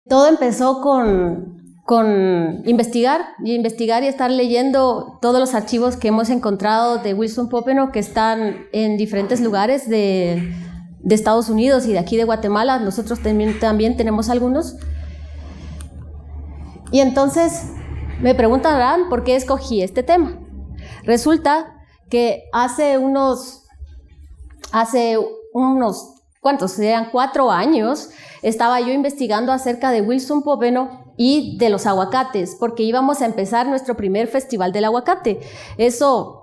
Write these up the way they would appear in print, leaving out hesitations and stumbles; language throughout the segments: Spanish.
Todo empezó con investigar y estar leyendo todos los archivos que hemos encontrado de Wilson Popenoe, que están en diferentes lugares de Estados Unidos y de aquí de Guatemala. Nosotros también tenemos algunos. Y entonces me preguntarán por qué escogí este tema. Resulta que hace unos ¿cuántos? Eran 4 años, estaba yo investigando acerca de Wilson Popenoe y de los aguacates, porque íbamos a empezar nuestro primer festival del aguacate. Eso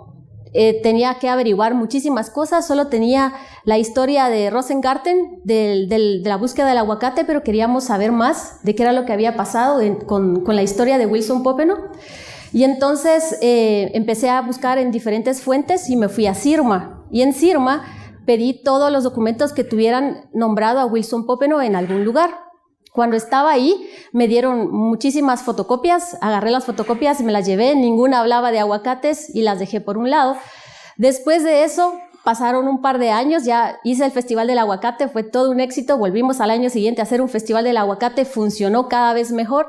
tenía que averiguar muchísimas cosas, solo tenía la historia de Rosengarten, de la búsqueda del aguacate, pero queríamos saber más de qué era lo que había pasado con la historia de Wilson Popenoe. Y entonces empecé a buscar en diferentes fuentes y me fui a CIRMA. Y en CIRMA pedí todos los documentos que tuvieran nombrado a Wilson Popenoe en algún lugar. Cuando estaba ahí, me dieron muchísimas fotocopias, agarré las fotocopias y me las llevé, ninguna hablaba de aguacates y las dejé por un lado. Después de eso, pasaron un par de años, ya hice el Festival del Aguacate, fue todo un éxito, volvimos al año siguiente a hacer un Festival del Aguacate, funcionó cada vez mejor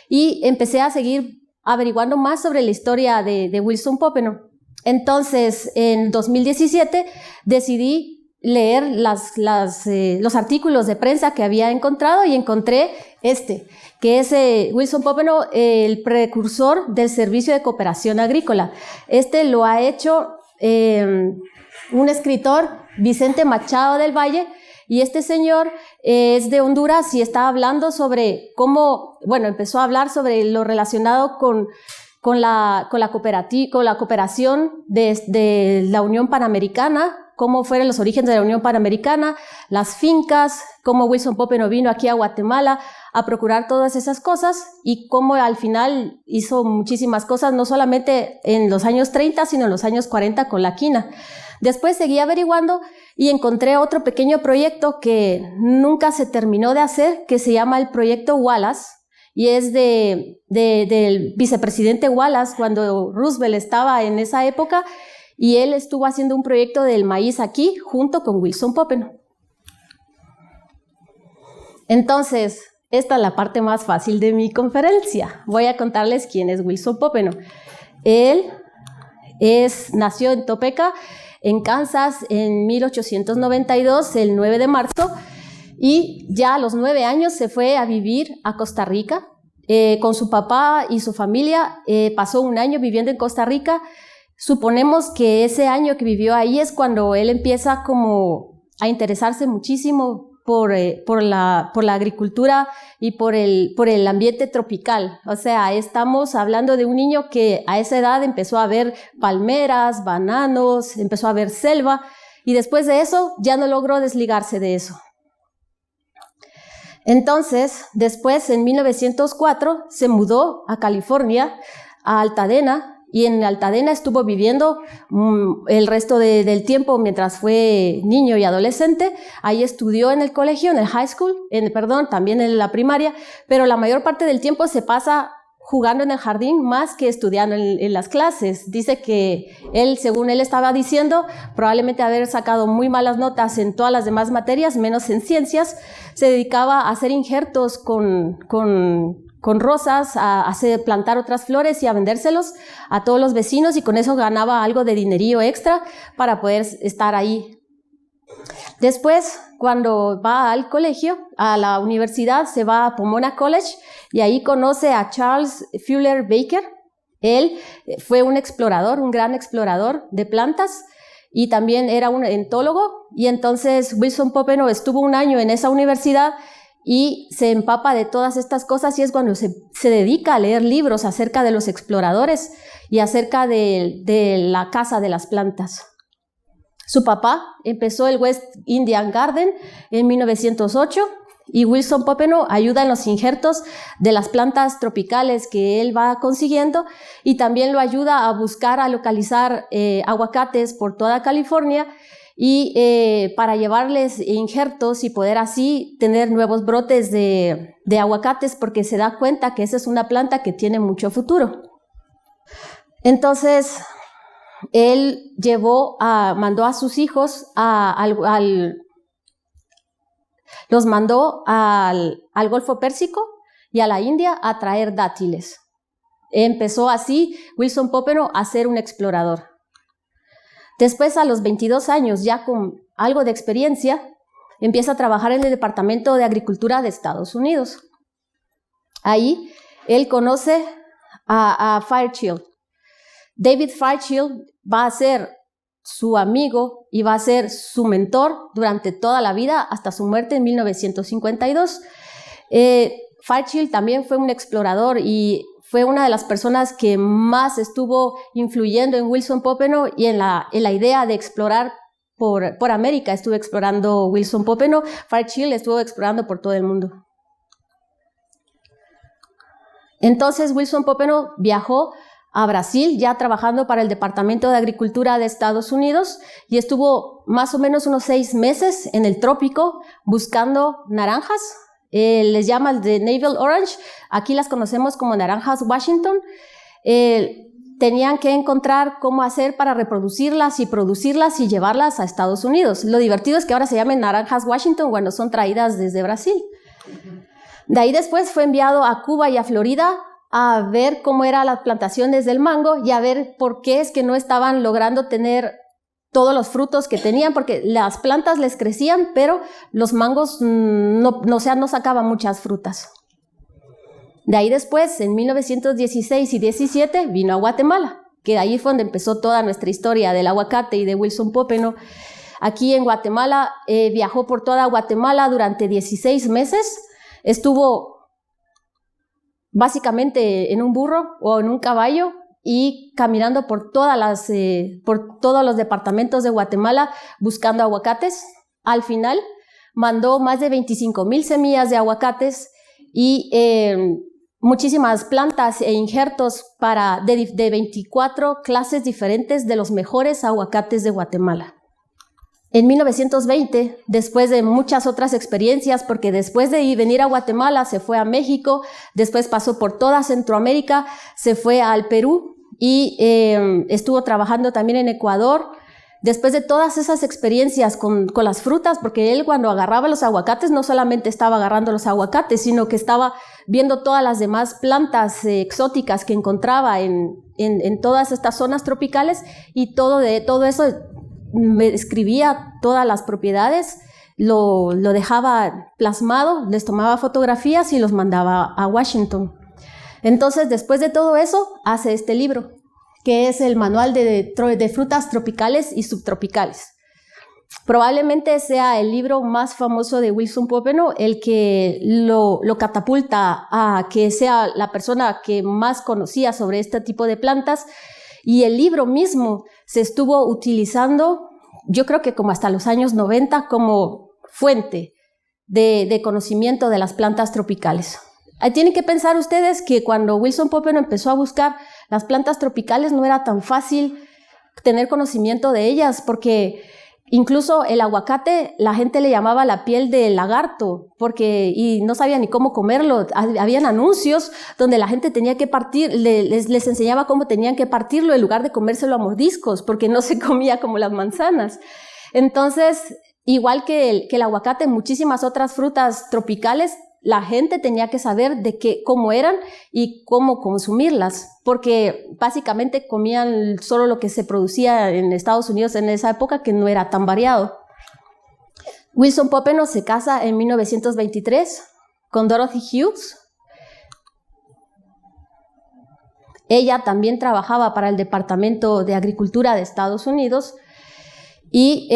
y empecé a seguir averiguando más sobre la historia de Wilson Popenoe. Entonces, en 2017 decidí leer los artículos de prensa que había encontrado y encontré que es Wilson Popenoe, el precursor del servicio de cooperación agrícola. Lo ha hecho un escritor, Vicente Machado del Valle, y este señor es de Honduras y está hablando sobre cómo, empezó a hablar sobre lo relacionado con la cooperación de la Unión Panamericana, cómo fueron los orígenes de la Unión Panamericana, las fincas, cómo Wilson Popenoe vino aquí a Guatemala a procurar todas esas cosas y cómo al final hizo muchísimas cosas, no solamente en los años 30, sino en los años 40 con la quina. Después seguí averiguando y encontré otro pequeño proyecto que nunca se terminó de hacer, que se llama el Proyecto Wallace, y es del vicepresidente Wallace cuando Roosevelt estaba en esa época, y él estuvo haciendo un proyecto del maíz aquí junto con Wilson Popenoe. Entonces, esta es la parte más fácil de mi conferencia. Voy a contarles quién es Wilson Popenoe. Él nació en Topeka, en Kansas, en 1892, el 9 de marzo, y ya a los 9 años se fue a vivir a Costa Rica. Con su papá y su familia pasó un año viviendo en Costa Rica. Suponemos que ese año que vivió ahí es cuando él empieza como a interesarse muchísimo por la agricultura y por el ambiente tropical. O sea, estamos hablando de un niño que a esa edad empezó a ver palmeras, bananos, empezó a ver selva, y después de eso ya no logró desligarse de eso. Entonces, después, en 1904, se mudó a California, a Altadena, y en Altadena estuvo viviendo el resto del tiempo mientras fue niño y adolescente. Ahí estudió en el colegio, en el high school, también en la primaria, pero la mayor parte del tiempo se pasa jugando en el jardín más que estudiando en las clases. Dice que él, según él estaba diciendo, probablemente haber sacado muy malas notas en todas las demás materias, menos en ciencias, se dedicaba a hacer injertos con rosas, a plantar otras flores y a vendérselos a todos los vecinos, y con eso ganaba algo de dinerillo extra para poder estar ahí. Después, cuando va al colegio, a la universidad, se va a Pomona College y ahí conoce a Charles Fuller Baker. Él fue un explorador, un gran explorador de plantas, y también era un entólogo, y entonces Wilson Popenoe estuvo un año en esa universidad y se empapa de todas estas cosas, y es cuando se dedica a leer libros acerca de los exploradores y acerca de la caza de las plantas. Su papá empezó el West Indian Garden en 1908, y Wilson Popenoe ayuda en los injertos de las plantas tropicales que él va consiguiendo, y también lo ayuda a buscar, a localizar aguacates por toda California, y para llevarles injertos y poder así tener nuevos brotes de aguacates, porque se da cuenta que esa es una planta que tiene mucho futuro. Entonces, él mandó a sus hijos los mandó al Golfo Pérsico, y a la India a traer dátiles. Empezó así Wilson Popenoe a ser un explorador. Después, a los 22 años, ya con algo de experiencia, empieza a trabajar en el Departamento de Agricultura de Estados Unidos. Ahí él conoce a Fairchild. David Fairchild va a ser su amigo y va a ser su mentor durante toda la vida hasta su muerte en 1952. Fairchild también fue un explorador y fue una de las personas que más estuvo influyendo en Wilson Popenoe y en la idea de explorar por América. Estuvo explorando Wilson Popenoe, Fairchild estuvo explorando por todo el mundo. Entonces Wilson Popenoe viajó a Brasil ya trabajando para el Departamento de Agricultura de Estados Unidos y estuvo más o menos unos 6 meses en el trópico buscando naranjas. Les llaman de Navel Orange, aquí las conocemos como naranjas Washington. Tenían que encontrar cómo hacer para reproducirlas y producirlas y llevarlas a Estados Unidos. Lo divertido es que ahora se llamen naranjas Washington cuando son traídas desde Brasil. De ahí después fue enviado a Cuba y a Florida a ver cómo eran las plantaciones del mango y a ver por qué es que no estaban logrando tener todos los frutos que tenían, porque las plantas les crecían, pero los mangos no sacaban muchas frutas. De ahí después, en 1916 y 17, vino a Guatemala, que ahí fue donde empezó toda nuestra historia del aguacate y de Wilson Popenoe. Aquí en Guatemala, viajó por toda Guatemala durante 16 meses, estuvo básicamente en un burro o en un caballo y caminando por todos los departamentos de Guatemala buscando aguacates. Al final mandó más de 25,000 semillas de aguacates y muchísimas plantas e injertos de 24 clases diferentes de los mejores aguacates de Guatemala. En 1920, después de muchas otras experiencias, porque después de venir a Guatemala se fue a México, después pasó por toda Centroamérica, se fue al Perú y estuvo trabajando también en Ecuador. Después de todas esas experiencias con las frutas, porque él cuando agarraba los aguacates no solamente estaba agarrando los aguacates, sino que estaba viendo todas las demás plantas exóticas que encontraba en todas estas zonas tropicales y todo eso me escribía todas las propiedades, lo dejaba plasmado, les tomaba fotografías y los mandaba a Washington. Entonces, después de todo eso, hace este libro, que es el manual de frutas tropicales y subtropicales. Probablemente sea el libro más famoso de Wilson Popenoe, el que lo catapulta a que sea la persona que más conocía sobre este tipo de plantas. Y el libro mismo se estuvo utilizando, yo creo que como hasta los años 90, como fuente de conocimiento de las plantas tropicales. Tienen que pensar ustedes que cuando Wilson Popenoe empezó a buscar las plantas tropicales no era tan fácil tener conocimiento de ellas, porque incluso el aguacate la gente le llamaba la piel de lagarto, y no sabía ni cómo comerlo. Habían anuncios donde la gente tenía que partir, les enseñaba cómo tenían que partirlo en lugar de comérselo a mordiscos, porque no se comía como las manzanas. Entonces, igual que el aguacate, muchísimas otras frutas tropicales, la gente tenía que saber cómo eran y cómo consumirlas, porque básicamente comían solo lo que se producía en Estados Unidos en esa época, que no era tan variado. Wilson Popenoe se casa en 1923 con Dorothy Hughes. Ella también trabajaba para el Departamento de Agricultura de Estados Unidos y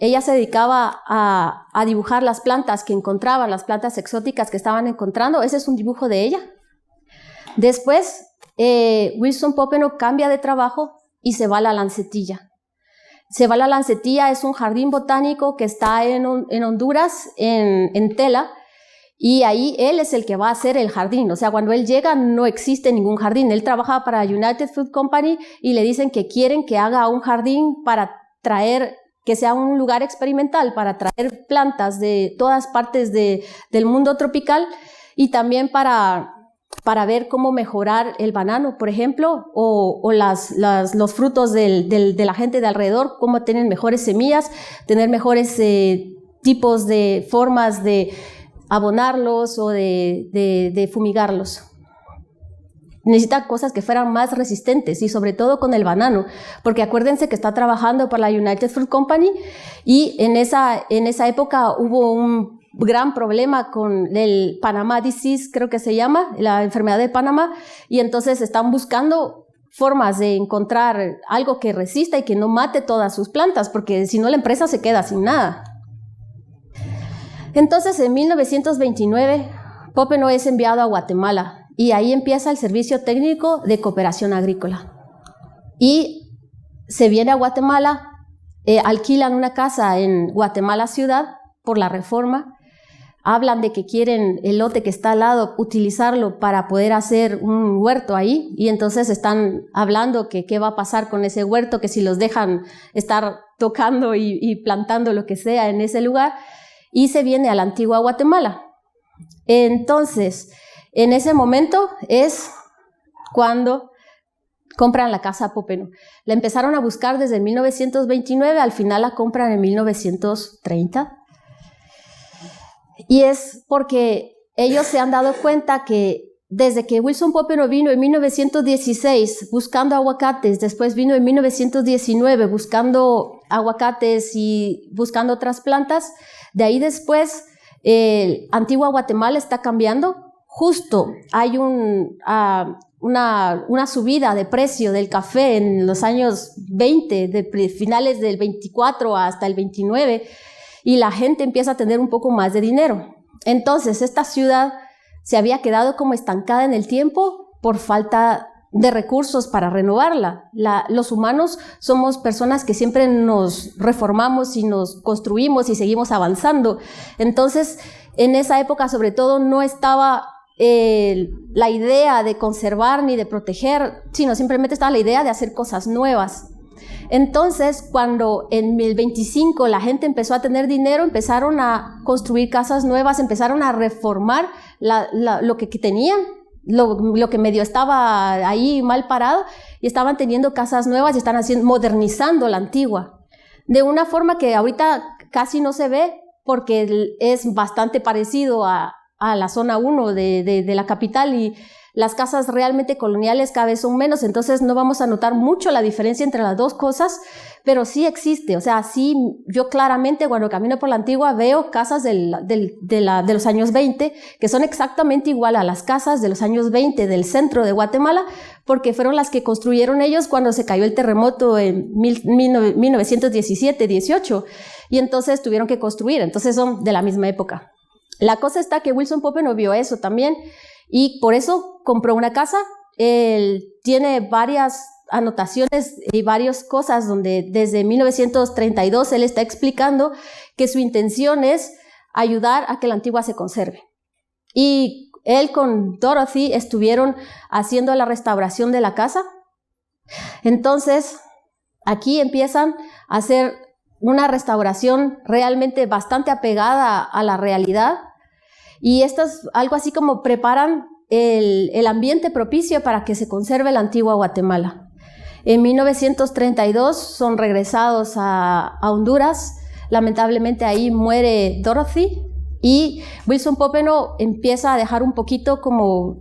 ella se dedicaba a dibujar las plantas que encontraban, las plantas exóticas que estaban encontrando. Ese es un dibujo de ella. Después, Wilson Popenoe cambia de trabajo y se va a La Lancetilla. Se va a La Lancetilla, es un jardín botánico que está en Honduras, en Tela, y ahí él es el que va a hacer el jardín. O sea, cuando él llega no existe ningún jardín. Él trabaja para United Fruit Company y le dicen que quieren que haga un jardín para que sea un lugar experimental para traer plantas de todas partes del mundo tropical y también para ver cómo mejorar el banano, por ejemplo, o los frutos de la gente de alrededor, cómo tener mejores semillas, tener mejores tipos de formas de abonarlos o de fumigarlos. Necesita cosas que fueran más resistentes y sobre todo con el banano, porque acuérdense que está trabajando para la United Fruit Company y en esa época hubo un gran problema con el Panama Disease, creo que se llama, la enfermedad de Panamá, y entonces están buscando formas de encontrar algo que resista y que no mate todas sus plantas, porque si no la empresa se queda sin nada. Entonces en 1929 Popenoe es enviado a Guatemala y ahí empieza el servicio técnico de cooperación agrícola. Y se viene a Guatemala, alquilan una casa en Guatemala ciudad por la reforma, hablan de que quieren el lote que está al lado utilizarlo para poder hacer un huerto ahí y entonces están hablando que qué va a pasar con ese huerto, que si los dejan estar tocando y plantando lo que sea en ese lugar, y se viene a la antigua Guatemala. Entonces, en ese momento es cuando compran la casa Popenoe. La empezaron a buscar desde 1929, al final la compran en 1930. Y es porque ellos se han dado cuenta que desde que Wilson Popenoe vino en 1916 buscando aguacates, después vino en 1919 buscando aguacates y buscando otras plantas, de ahí después Antigua Guatemala está cambiando. Justo hay una subida de precio del café en los años 20, de finales del 24 hasta el 29, y la gente empieza a tener un poco más de dinero. Entonces, esta ciudad se había quedado como estancada en el tiempo por falta de recursos para renovarla. Los humanos somos personas que siempre nos reformamos y nos construimos y seguimos avanzando. Entonces, en esa época, sobre todo, no estaba la idea de conservar ni de proteger, sino simplemente estaba la idea de hacer cosas nuevas. Entonces, cuando en el 25 la gente empezó a tener dinero, empezaron a construir casas nuevas, empezaron a reformar lo que tenían, lo que medio estaba ahí mal parado, y estaban teniendo casas nuevas y están modernizando la antigua. De una forma que ahorita casi no se ve, porque es bastante parecido a la zona 1 de la capital, y las casas realmente coloniales cada vez son menos, entonces no vamos a notar mucho la diferencia entre las dos cosas, pero sí existe. O sea, sí, yo claramente cuando camino por la antigua veo casas de los años 20 que son exactamente igual a las casas de los años 20 del centro de Guatemala, porque fueron las que construyeron ellos cuando se cayó el terremoto en 1917-18, y entonces tuvieron que construir, entonces son de la misma época. La cosa está que Wilson Popenoe vio eso también, y por eso compró una casa. Él tiene varias anotaciones y varias cosas donde desde 1932 él está explicando que su intención es ayudar a que la antigua se conserve. Y él con Dorothy estuvieron haciendo la restauración de la casa. Entonces, aquí empiezan a hacer una restauración realmente bastante apegada a la realidad. Y esto es algo así como preparan el ambiente propicio para que se conserve la antigua Guatemala. En 1932 son regresados a Honduras. Lamentablemente ahí muere Dorothy y Wilson Popenoe empieza a dejar un poquito como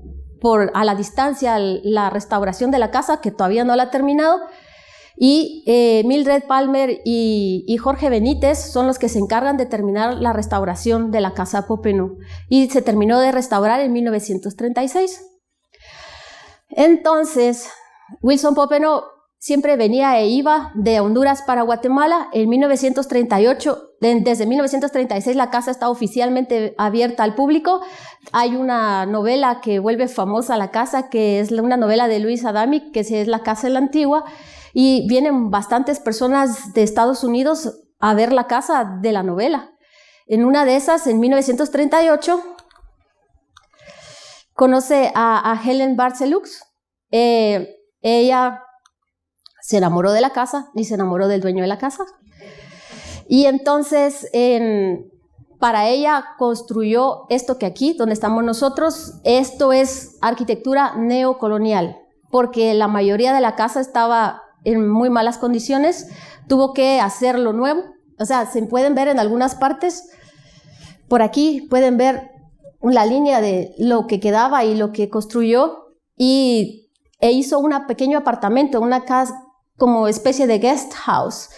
a la distancia la restauración de la casa, que todavía no la ha terminado. Y Mildred Palmer y Jorge Benítez son los que se encargan de terminar la restauración de la casa Popenoe, y se terminó de restaurar en 1936. Entonces, Wilson Popenoe siempre venía e iba de Honduras para Guatemala. En 1938, desde 1936 la casa está oficialmente abierta al público. Hay una novela que vuelve famosa la casa, que es una novela de Luis Adami, que es La casa en la antigua. Y vienen bastantes personas de Estados Unidos a ver la casa de la novela. En una de esas, en 1938, conoce a Helen Barcelux. Ella se enamoró de la casa y se enamoró del dueño de la casa. Y entonces, para ella construyó esto que aquí, donde estamos nosotros. Esto es arquitectura neocolonial, porque la mayoría de la casa estaba en muy malas condiciones, tuvo que hacerlo nuevo. O sea, se pueden ver en algunas partes, por aquí pueden ver la línea de lo que quedaba y lo que construyó e hizo un pequeño apartamento, una casa como especie de guest house.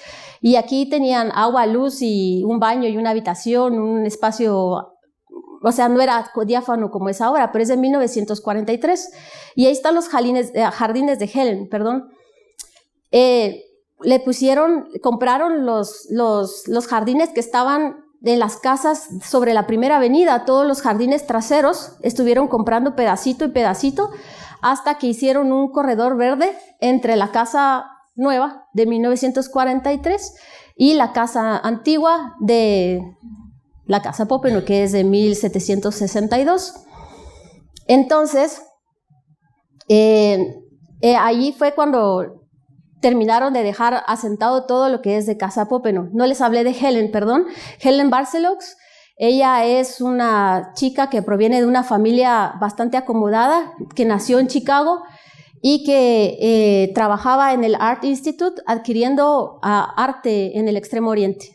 Y aquí tenían agua, luz y un baño y una habitación, un espacio. O sea, no era diáfano como es ahora, pero es de 1943. Y ahí están los jardines de Helen, perdón. Compraron los jardines que estaban en las casas sobre la primera avenida, todos los jardines traseros, estuvieron comprando pedacito y pedacito, hasta que hicieron un corredor verde entre la casa nueva de 1943 y la casa antigua de la Casa Popenoe, que es de 1762. Entonces, allí fue cuando terminaron de dejar asentado todo lo que es de Casa Popenoe. No les hablé de Helen, perdón. Helen Barceloux, ella es una chica que proviene de una familia bastante acomodada, que nació en Chicago y que trabajaba en el Art Institute adquiriendo arte en el Extremo Oriente.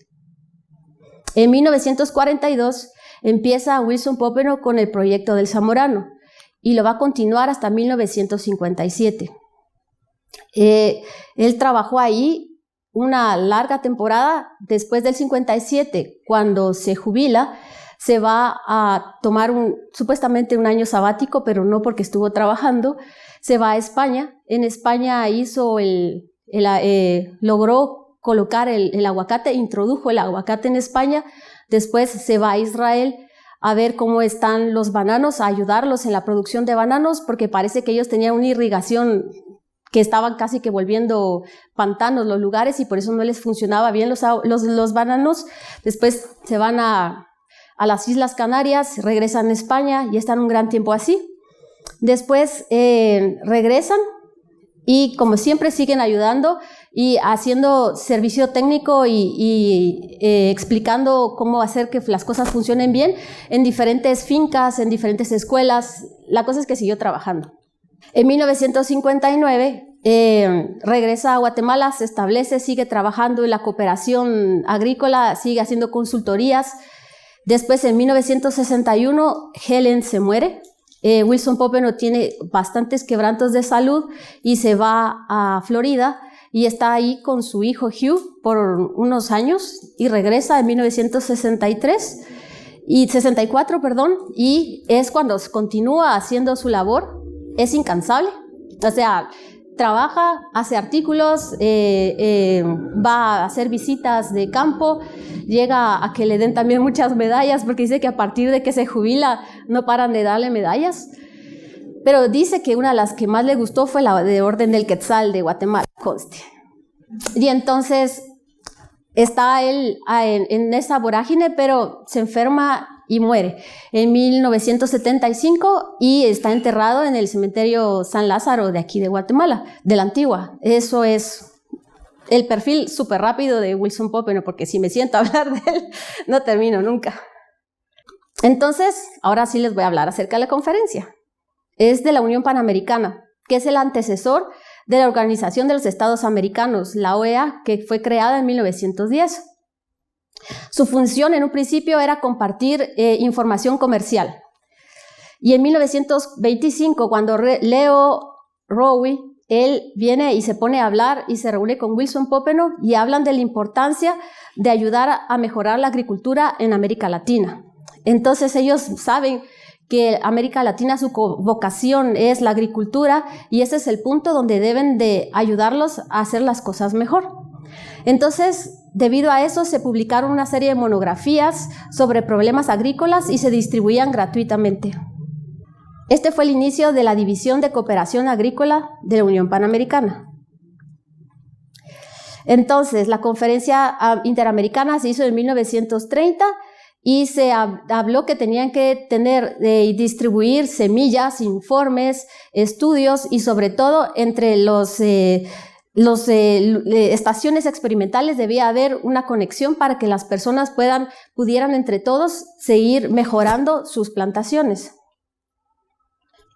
En 1942 empieza Wilson Popenoe con el proyecto del Zamorano y lo va a continuar hasta 1957. Él trabajó ahí una larga temporada. Después del 57, cuando se jubila, se va a tomar supuestamente un año sabático, pero no porque estuvo trabajando. Se va a España. En España logró colocar el aguacate, introdujo el aguacate en España. Después se va a Israel a ver cómo están los bananos, a ayudarlos en la producción de bananos, porque parece que ellos tenían una irrigación que estaban casi que volviendo pantanos los lugares y por eso no les funcionaba bien los bananos. Después se van a las Islas Canarias, regresan a España y están un gran tiempo así. Después regresan y como siempre siguen ayudando y haciendo servicio técnico y explicando cómo hacer que las cosas funcionen bien en diferentes fincas, en diferentes escuelas. La cosa es que siguió trabajando. En 1959 regresa a Guatemala, se establece, sigue trabajando en la cooperación agrícola, sigue haciendo consultorías. Después, en 1961, Helen se muere. Wilson Popenoe tiene bastantes quebrantos de salud y se va a Florida y está ahí con su hijo Hugh por unos años y regresa en 1964, y es cuando continúa haciendo su labor. Es incansable, o sea, trabaja, hace artículos, va a hacer visitas de campo, llega a que le den también muchas medallas, porque dice que a partir de que se jubila no paran de darle medallas. Pero dice que una de las que más le gustó fue la de Orden del Quetzal de Guatemala, conste. Y entonces está él en esa vorágine, pero se enferma y muere en 1975 y está enterrado en el cementerio San Lázaro de aquí de Guatemala, de la Antigua. Eso es el perfil súper rápido de Wilson Popenoe, porque si me siento a hablar de él, no termino nunca. Entonces, ahora sí les voy a hablar acerca de la conferencia. Es de la Unión Panamericana, que es el antecesor de la Organización de los Estados Americanos, la OEA, que fue creada en 1910. Su función en un principio era compartir información comercial. Y en 1925, cuando Leo Rowe, él viene y se pone a hablar y se reúne con Wilson Popenoe y hablan de la importancia de ayudar a mejorar la agricultura en América Latina. Entonces ellos saben que América Latina, su vocación es la agricultura y ese es el punto donde deben de ayudarlos a hacer las cosas mejor. Entonces, debido a eso, se publicaron una serie de monografías sobre problemas agrícolas y se distribuían gratuitamente. Este fue el inicio de la División de Cooperación Agrícola de la Unión Panamericana. Entonces, la Conferencia Interamericana se hizo en 1930 y se habló que tenían que tener y distribuir semillas, informes, estudios y sobre todo entre las estaciones experimentales debía haber una conexión para que las personas pudieran entre todos seguir mejorando sus plantaciones.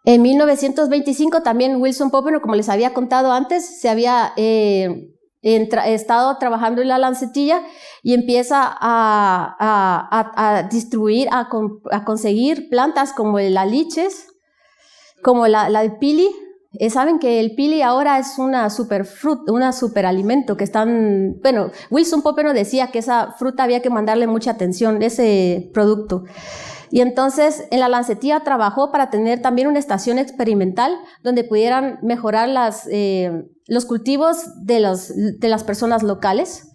En 1925 también Wilson Popenoe, como les había contado antes, se había he estado trabajando en la Lancetilla y empieza a distribuir, a conseguir plantas como la liches, como la pili. Saben que el pili ahora es una superalimento que están, bueno, Wilson Popenoe decía que esa fruta había que mandarle mucha atención, ese producto. Y entonces en la Lancetilla trabajó para tener también una estación experimental donde pudieran mejorar los cultivos de las personas locales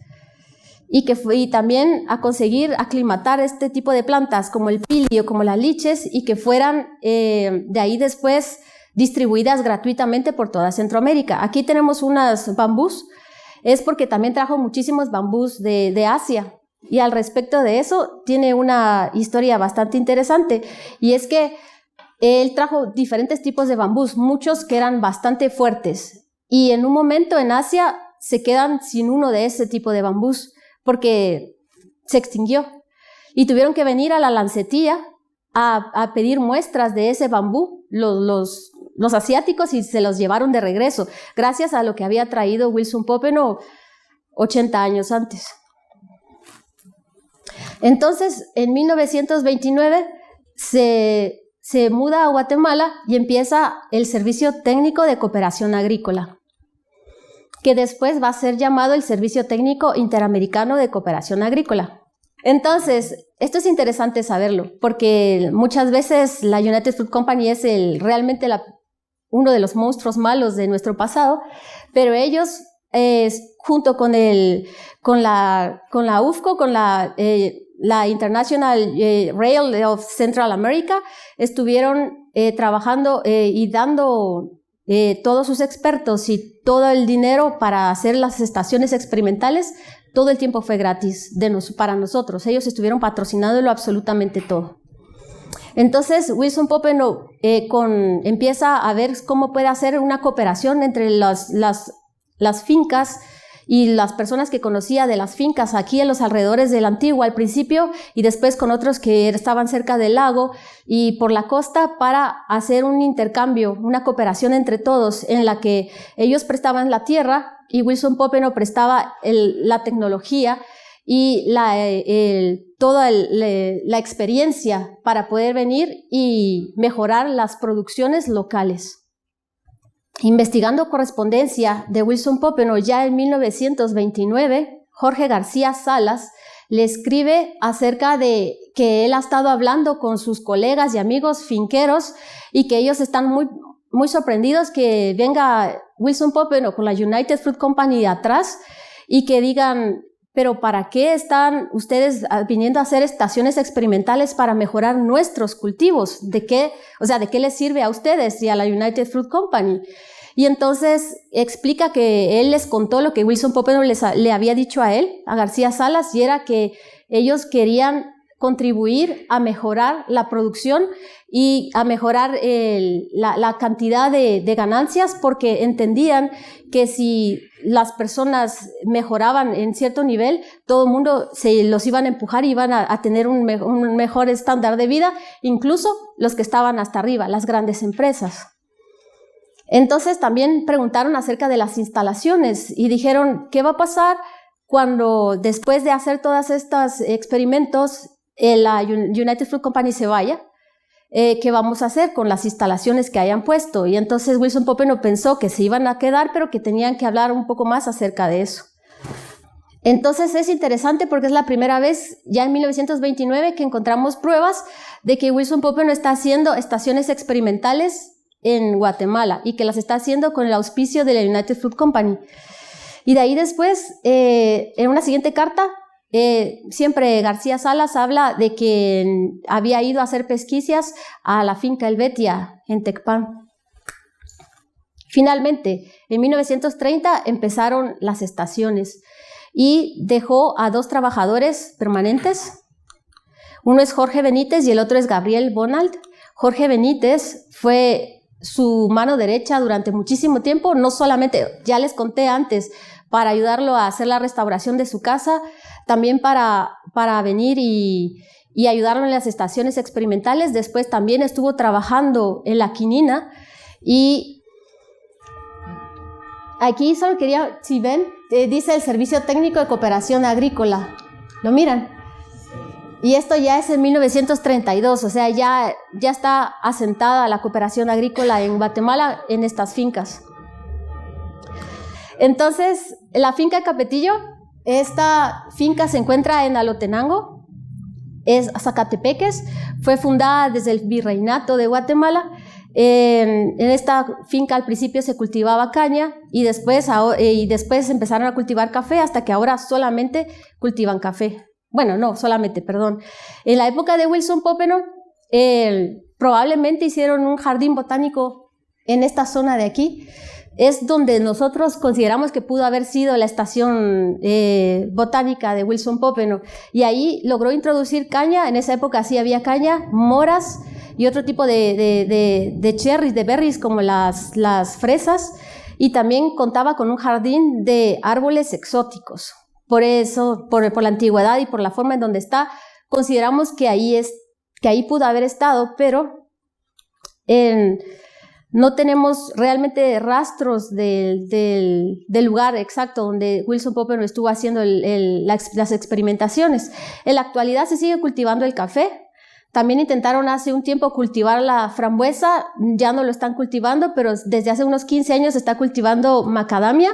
y también a conseguir aclimatar este tipo de plantas como el pili o como las liches y que fueran de ahí después distribuidas gratuitamente por toda Centroamérica. Aquí tenemos unas bambús, es porque también trajo muchísimos bambús de Asia. Y al respecto de eso, tiene una historia bastante interesante, y es que él trajo diferentes tipos de bambús, muchos que eran bastante fuertes, y en un momento en Asia se quedan sin uno de ese tipo de bambús, porque se extinguió, y tuvieron que venir a la Lancetilla a pedir muestras de ese bambú, los asiáticos, y se los llevaron de regreso, gracias a lo que había traído Wilson Popenoe 80 años antes. Entonces, en 1929 se muda a Guatemala y empieza el Servicio Técnico de Cooperación Agrícola, que después va a ser llamado el Servicio Técnico Interamericano de Cooperación Agrícola. Entonces, esto es interesante saberlo, porque muchas veces la United Fruit Company es realmente uno de los monstruos malos de nuestro pasado, pero ellos, junto con la UFCO, con la International Rail of Central America, estuvieron trabajando y dando todos sus expertos y todo el dinero para hacer las estaciones experimentales. Todo el tiempo fue gratis para nosotros. Ellos estuvieron patrocinándolo absolutamente todo. Entonces Wilson Popenoe empieza a ver cómo puede hacer una cooperación entre las fincas y las personas que conocía de las fincas aquí en los alrededores de la Antigua al principio, y después con otros que estaban cerca del lago y por la costa, para hacer un intercambio, una cooperación entre todos, en la que ellos prestaban la tierra y Wilson Popenoe prestaba la tecnología y toda la experiencia para poder venir y mejorar las producciones locales. Investigando correspondencia de Wilson Popenoe, ya en 1929, Jorge García Salas le escribe acerca de que él ha estado hablando con sus colegas y amigos finqueros y que ellos están muy, muy sorprendidos que venga Wilson Popenoe con la United Fruit Company de atrás y que digan, pero ¿para qué están ustedes viniendo a hacer estaciones experimentales para mejorar nuestros cultivos? ¿De qué les sirve a ustedes y a la United Fruit Company? Y entonces explica que él les contó lo que Wilson Popenoe le había dicho a él, a García Salas, y era que ellos querían contribuir a mejorar la producción y a mejorar la cantidad de ganancias, porque entendían que si las personas mejoraban en cierto nivel, todo el mundo se los iban a empujar y iban a tener un mejor estándar de vida, incluso los que estaban hasta arriba, las grandes empresas. Entonces también preguntaron acerca de las instalaciones y dijeron, ¿qué va a pasar cuando después de hacer todos estos experimentos la United Fruit Company se vaya? ¿Qué vamos a hacer con las instalaciones que hayan puesto? Y entonces Wilson Popenoe pensó que se iban a quedar, pero que tenían que hablar un poco más acerca de eso. Entonces es interesante porque es la primera vez, ya en 1929, que encontramos pruebas de que Wilson Popenoe está haciendo estaciones experimentales en Guatemala y que las está haciendo con el auspicio de la United Fruit Company. Y de ahí después, en una siguiente carta, siempre García Salas habla de que había ido a hacer pesquisas a la finca Helvetia en Tecpan. Finalmente, en 1930 empezaron las estaciones y dejó a 2 trabajadores permanentes. Uno es Jorge Benítez y el otro es Gabriel Bonald. Jorge Benítez fue su mano derecha durante muchísimo tiempo, no solamente, ya les conté antes, para ayudarlo a hacer la restauración de su casa, también para venir y ayudarlo en las estaciones experimentales. Después también estuvo trabajando en la quinina. Y aquí solo quería, si ven, dice el Servicio Técnico de Cooperación Agrícola. ¿Lo miran? Y esto ya es en 1932, o sea, ya está asentada la cooperación agrícola en Guatemala en estas fincas. Entonces, la finca de Capetillo, esta finca se encuentra en Alotenango, es Zacatepeques, fue fundada desde el Virreinato de Guatemala. En esta finca al principio se cultivaba caña y después empezaron a cultivar café hasta que ahora solamente cultivan café. Bueno, no, solamente, perdón. En la época de Wilson Pópeno, probablemente hicieron un jardín botánico en esta zona de aquí. Es donde nosotros consideramos que pudo haber sido la estación botánica de Wilson Pópeno. Y ahí logró introducir caña. En esa época sí había caña, moras y otro tipo de cherries, de berries como las fresas. Y también contaba con un jardín de árboles exóticos. Por eso, por la antigüedad y por la forma en donde está, consideramos que ahí pudo haber estado, pero no tenemos realmente rastros del lugar exacto donde Wilson Pópeno estuvo haciendo las experimentaciones. En la actualidad se sigue cultivando el café. También intentaron hace un tiempo cultivar la frambuesa, ya no lo están cultivando, pero desde hace unos 15 años se está cultivando macadamia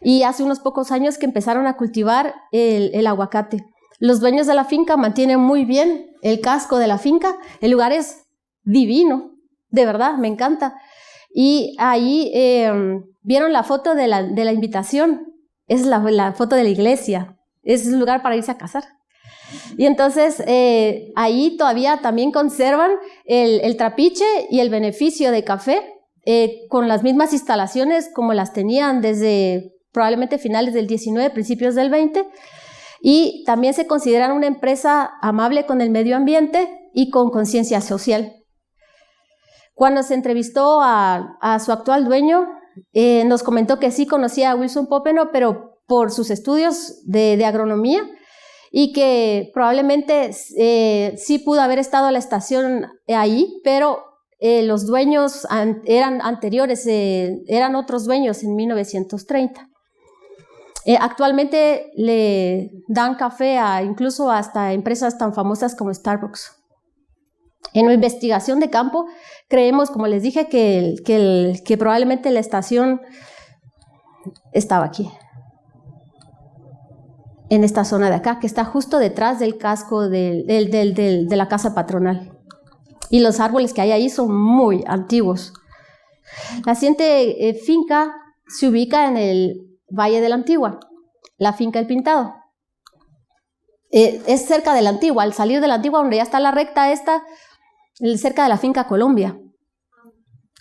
y hace unos pocos años que empezaron a cultivar el aguacate. Los dueños de la finca mantienen muy bien el casco de la finca. El lugar es divino, de verdad, me encanta. Y ahí vieron la foto de la invitación, es la foto de la iglesia, es un lugar para irse a casar. Y entonces ahí todavía también conservan el trapiche y el beneficio de café con las mismas instalaciones como las tenían desde probablemente finales del 19, principios del 20, y también se consideran una empresa amable con el medio ambiente y con conciencia social. Cuando se entrevistó a su actual dueño, nos comentó que sí conocía a Wilson Pópeno, pero por sus estudios de agronomía, y que probablemente sí pudo haber estado la estación ahí, pero los dueños eran anteriores, eran otros dueños en 1930. Actualmente le dan café incluso hasta empresas tan famosas como Starbucks. En la investigación de campo creemos, como les dije, que probablemente la estación estaba aquí, en esta zona de acá, que está justo detrás del casco de la casa patronal. Y los árboles que hay ahí son muy antiguos. La siguiente finca se ubica en el Valle de la Antigua, la finca El Pintado. Es cerca de la Antigua, al salir de la Antigua, donde ya está la recta esta, cerca de la finca Colombia.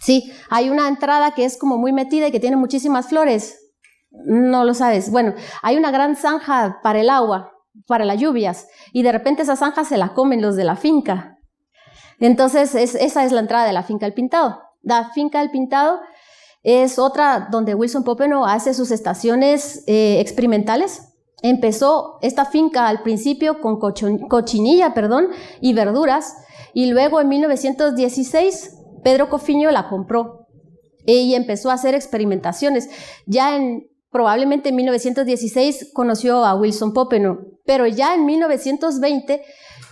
Sí, hay una entrada que es como muy metida y que tiene muchísimas flores. No lo sabes. Bueno, hay una gran zanja para el agua, para las lluvias, y de repente esa zanja se la comen los de la finca. Entonces, esa es la entrada de la finca El Pintado. La finca El Pintado es otra donde Wilson Pópeno hace sus estaciones experimentales. Empezó esta finca al principio con cochinilla y verduras, y luego en 1916 Pedro Cofiño la compró y empezó a hacer experimentaciones. Ya probablemente en 1916 conoció a Wilson Pópeno, pero ya en 1920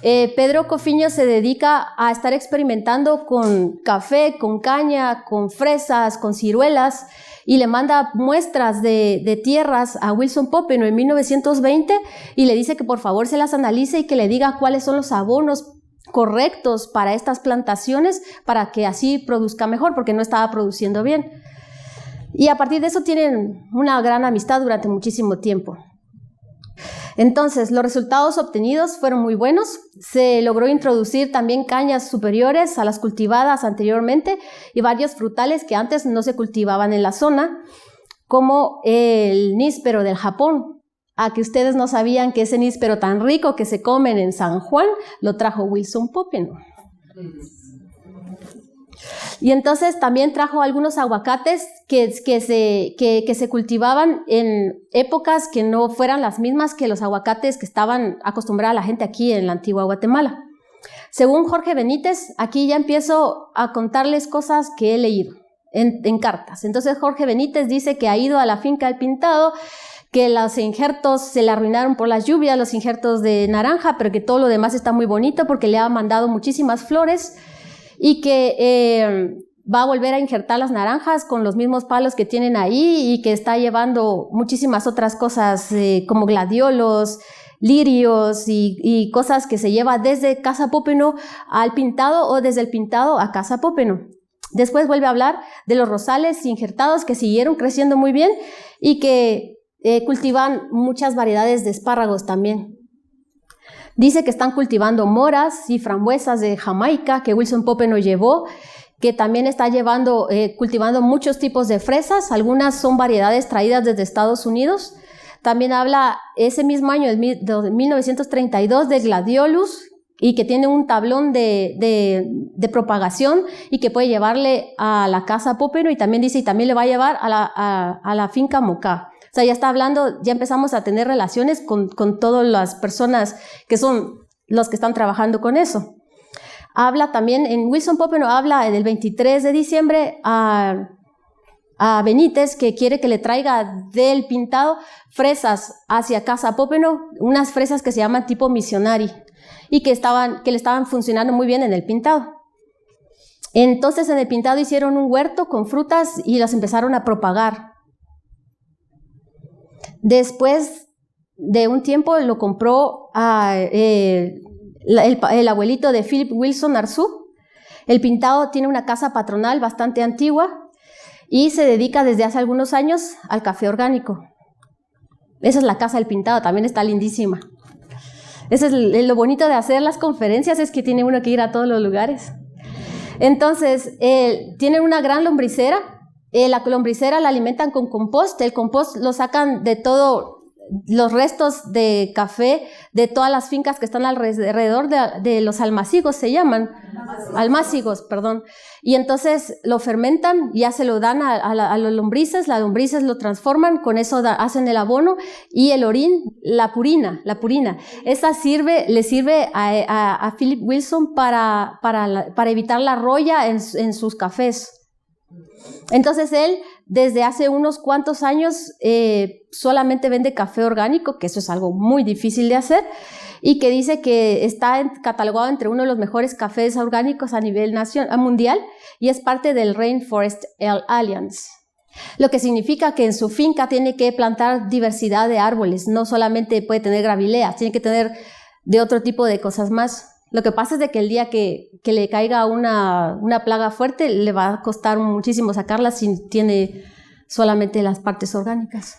Pedro Cofiño se dedica a estar experimentando con café, con caña, con fresas, con ciruelas, y le manda muestras de tierras a Wilson Pópeno en 1920 y le dice que por favor se las analice y que le diga cuáles son los abonos correctos para estas plantaciones para que así produzca mejor, porque no estaba produciendo bien. Y a partir de eso tienen una gran amistad durante muchísimo tiempo. Entonces, los resultados obtenidos fueron muy buenos. Se logró introducir también cañas superiores a las cultivadas anteriormente y varios frutales que antes no se cultivaban en la zona, como el níspero del Japón. A que ustedes no sabían que ese níspero tan rico que se comen en San Juan lo trajo Wilson Pópeno. Y entonces también trajo algunos aguacates que se cultivaban en épocas que no fueran las mismas que los aguacates que estaban acostumbrada la gente aquí en la antigua Guatemala. Según Jorge Benítez, aquí ya empiezo a contarles cosas que he leído en cartas. Entonces Jorge Benítez dice que ha ido a la finca El Pintado, que los injertos se le arruinaron por las lluvias, los injertos de naranja, pero que todo lo demás está muy bonito porque le ha mandado muchísimas flores y que va a volver a injertar las naranjas con los mismos palos que tienen ahí y que está llevando muchísimas otras cosas como gladiolos, lirios y cosas que se lleva desde Casa Pópeno al pintado o desde el pintado a Casa Pópeno. Después vuelve a hablar de los rosales injertados que siguieron creciendo muy bien y que cultivan muchas variedades de espárragos también. Dice que están cultivando moras y frambuesas de Jamaica que Wilson Pópeno llevó, que también está cultivando muchos tipos de fresas, algunas son variedades traídas desde Estados Unidos. También habla ese mismo año, de 1932, de gladiolus, y que tiene un tablón de propagación y que puede llevarle a la Casa Pópeno, y también dice, y también le va a llevar a la finca Mocá. O sea, ya está hablando, ya empezamos a tener relaciones con todas las personas que son los que están trabajando con eso. Habla también, en Wilson Pópeno habla del 23 de diciembre a Benítez, que quiere que le traiga del pintado fresas hacia Casa Pópeno, unas fresas que se llaman tipo missionari y que le estaban funcionando muy bien en el pintado. Entonces en el pintado hicieron un huerto con frutas y las empezaron a propagar. Después de un tiempo lo compró el abuelito de Philip Wilson Arzú. El pintado tiene una casa patronal bastante antigua y se dedica desde hace algunos años al café orgánico. Esa es la casa del pintado, también está lindísima. Eso es lo bonito de hacer las conferencias, es que tiene uno que ir a todos los lugares. Entonces, tienen una gran lombricera. La lombricera la alimentan con compost. El compost lo sacan de todos los restos de café de todas las fincas que están alrededor de los almácigos, se llaman. Almácigos, perdón. Y entonces lo fermentan, ya se lo dan a los lombrices, las lombrices lo transforman, con eso hacen el abono, y el orín, la purina. Esa le sirve a Philip Wilson para evitar la roya en sus cafés. Entonces él, desde hace unos cuantos años, solamente vende café orgánico, que eso es algo muy difícil de hacer, y que dice que está catalogado entre uno de los mejores cafés orgánicos a nivel mundial, y es parte del Rainforest Alliance. Lo que significa que en su finca tiene que plantar diversidad de árboles, no solamente puede tener gravileas, tiene que tener de otro tipo de cosas más. Lo que pasa es de que el día que le caiga una plaga fuerte, le va a costar muchísimo sacarla si tiene solamente las partes orgánicas.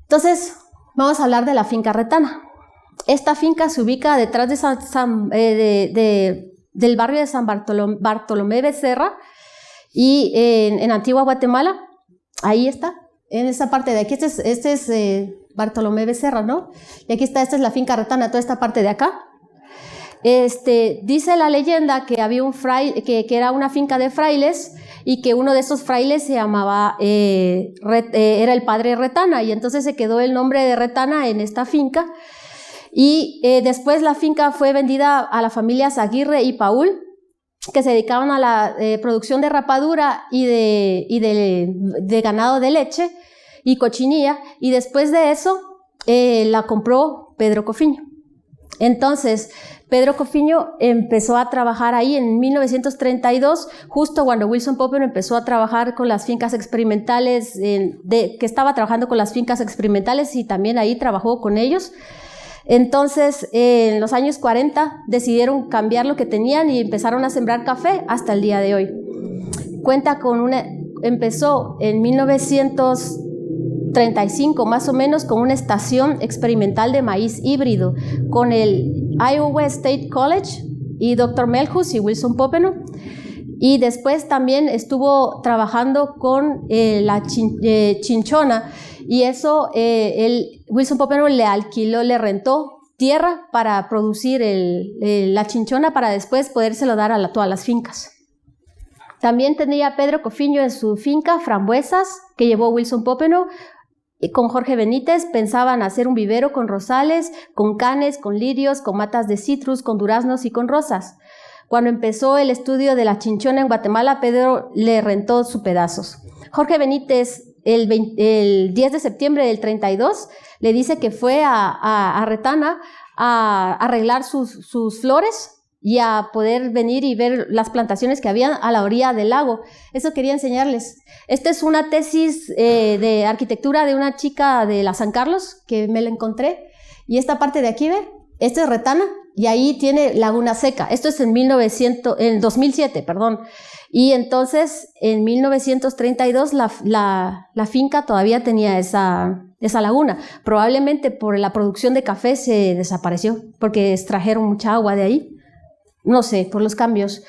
Entonces, vamos a hablar de la finca Retana. Esta finca se ubica detrás del barrio de San Bartolomé Becerra y en Antigua Guatemala. Ahí está, en esa parte de aquí. Este es Bartolomé Becerra, ¿no? Y aquí está, esta es la finca Retana, toda esta parte de acá. Dice la leyenda que había un fraile, que era una finca de frailes, y que uno de esos frailes se llamaba, era el padre Retana, y entonces se quedó el nombre de Retana en esta finca. Y después la finca fue vendida a las familias Aguirre y Paul, que se dedicaban a la producción de rapadura y de ganado de leche y cochinilla, y después de eso la compró Pedro Cofiño. Entonces Pedro Cofiño empezó a trabajar ahí en 1932, justo cuando Wilson Pópeno empezó a trabajar con las fincas experimentales, que estaba trabajando con las fincas experimentales, y también ahí trabajó con ellos. Entonces en los años 40 decidieron cambiar lo que tenían y empezaron a sembrar café hasta el día de hoy. Empezó en 1935 más o menos con una estación experimental de maíz híbrido con el Iowa State College y Dr. Melhus y Wilson Pópeno, y después también estuvo trabajando con la chinchona, y eso Wilson Pópeno le rentó tierra para producir la chinchona para después podérselo dar a todas las fincas. También tenía Pedro Cofiño en su finca frambuesas que llevó Wilson Pópeno. Con Jorge Benítez pensaban hacer un vivero con rosales, con canes, con lirios, con matas de citrus, con duraznos y con rosas. Cuando empezó el estudio de la chinchona en Guatemala, Pedro le rentó sus pedazos. Jorge Benítez el 10 de septiembre del 32, le dice que fue a Retana a arreglar sus flores y a poder venir y ver las plantaciones que había a la orilla del lago. Eso quería enseñarles. Esta es una tesis de arquitectura de una chica de la San Carlos, que me la encontré. Y esta parte de aquí, ¿ve? Esta es Retana, y ahí tiene Laguna Seca. Esto es en 2007, perdón. Y entonces, en 1932, la finca todavía tenía esa laguna. Probablemente por la producción de café se desapareció, porque extrajeron mucha agua de ahí. No sé, por los cambios.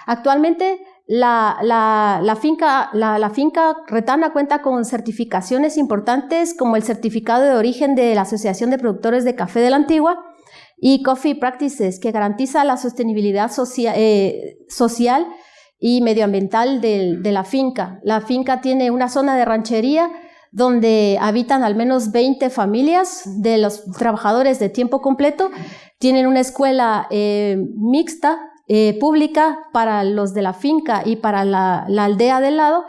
Actualmente, la finca Retana cuenta con certificaciones importantes como el certificado de origen de la Asociación de Productores de Café de la Antigua y Coffee Practices, que garantiza la sostenibilidad social y medioambiental de la finca. La finca tiene una zona de ranchería donde habitan al menos 20 familias de los trabajadores de tiempo completo. Tienen una escuela mixta, pública, para los de la finca y para la aldea del lado,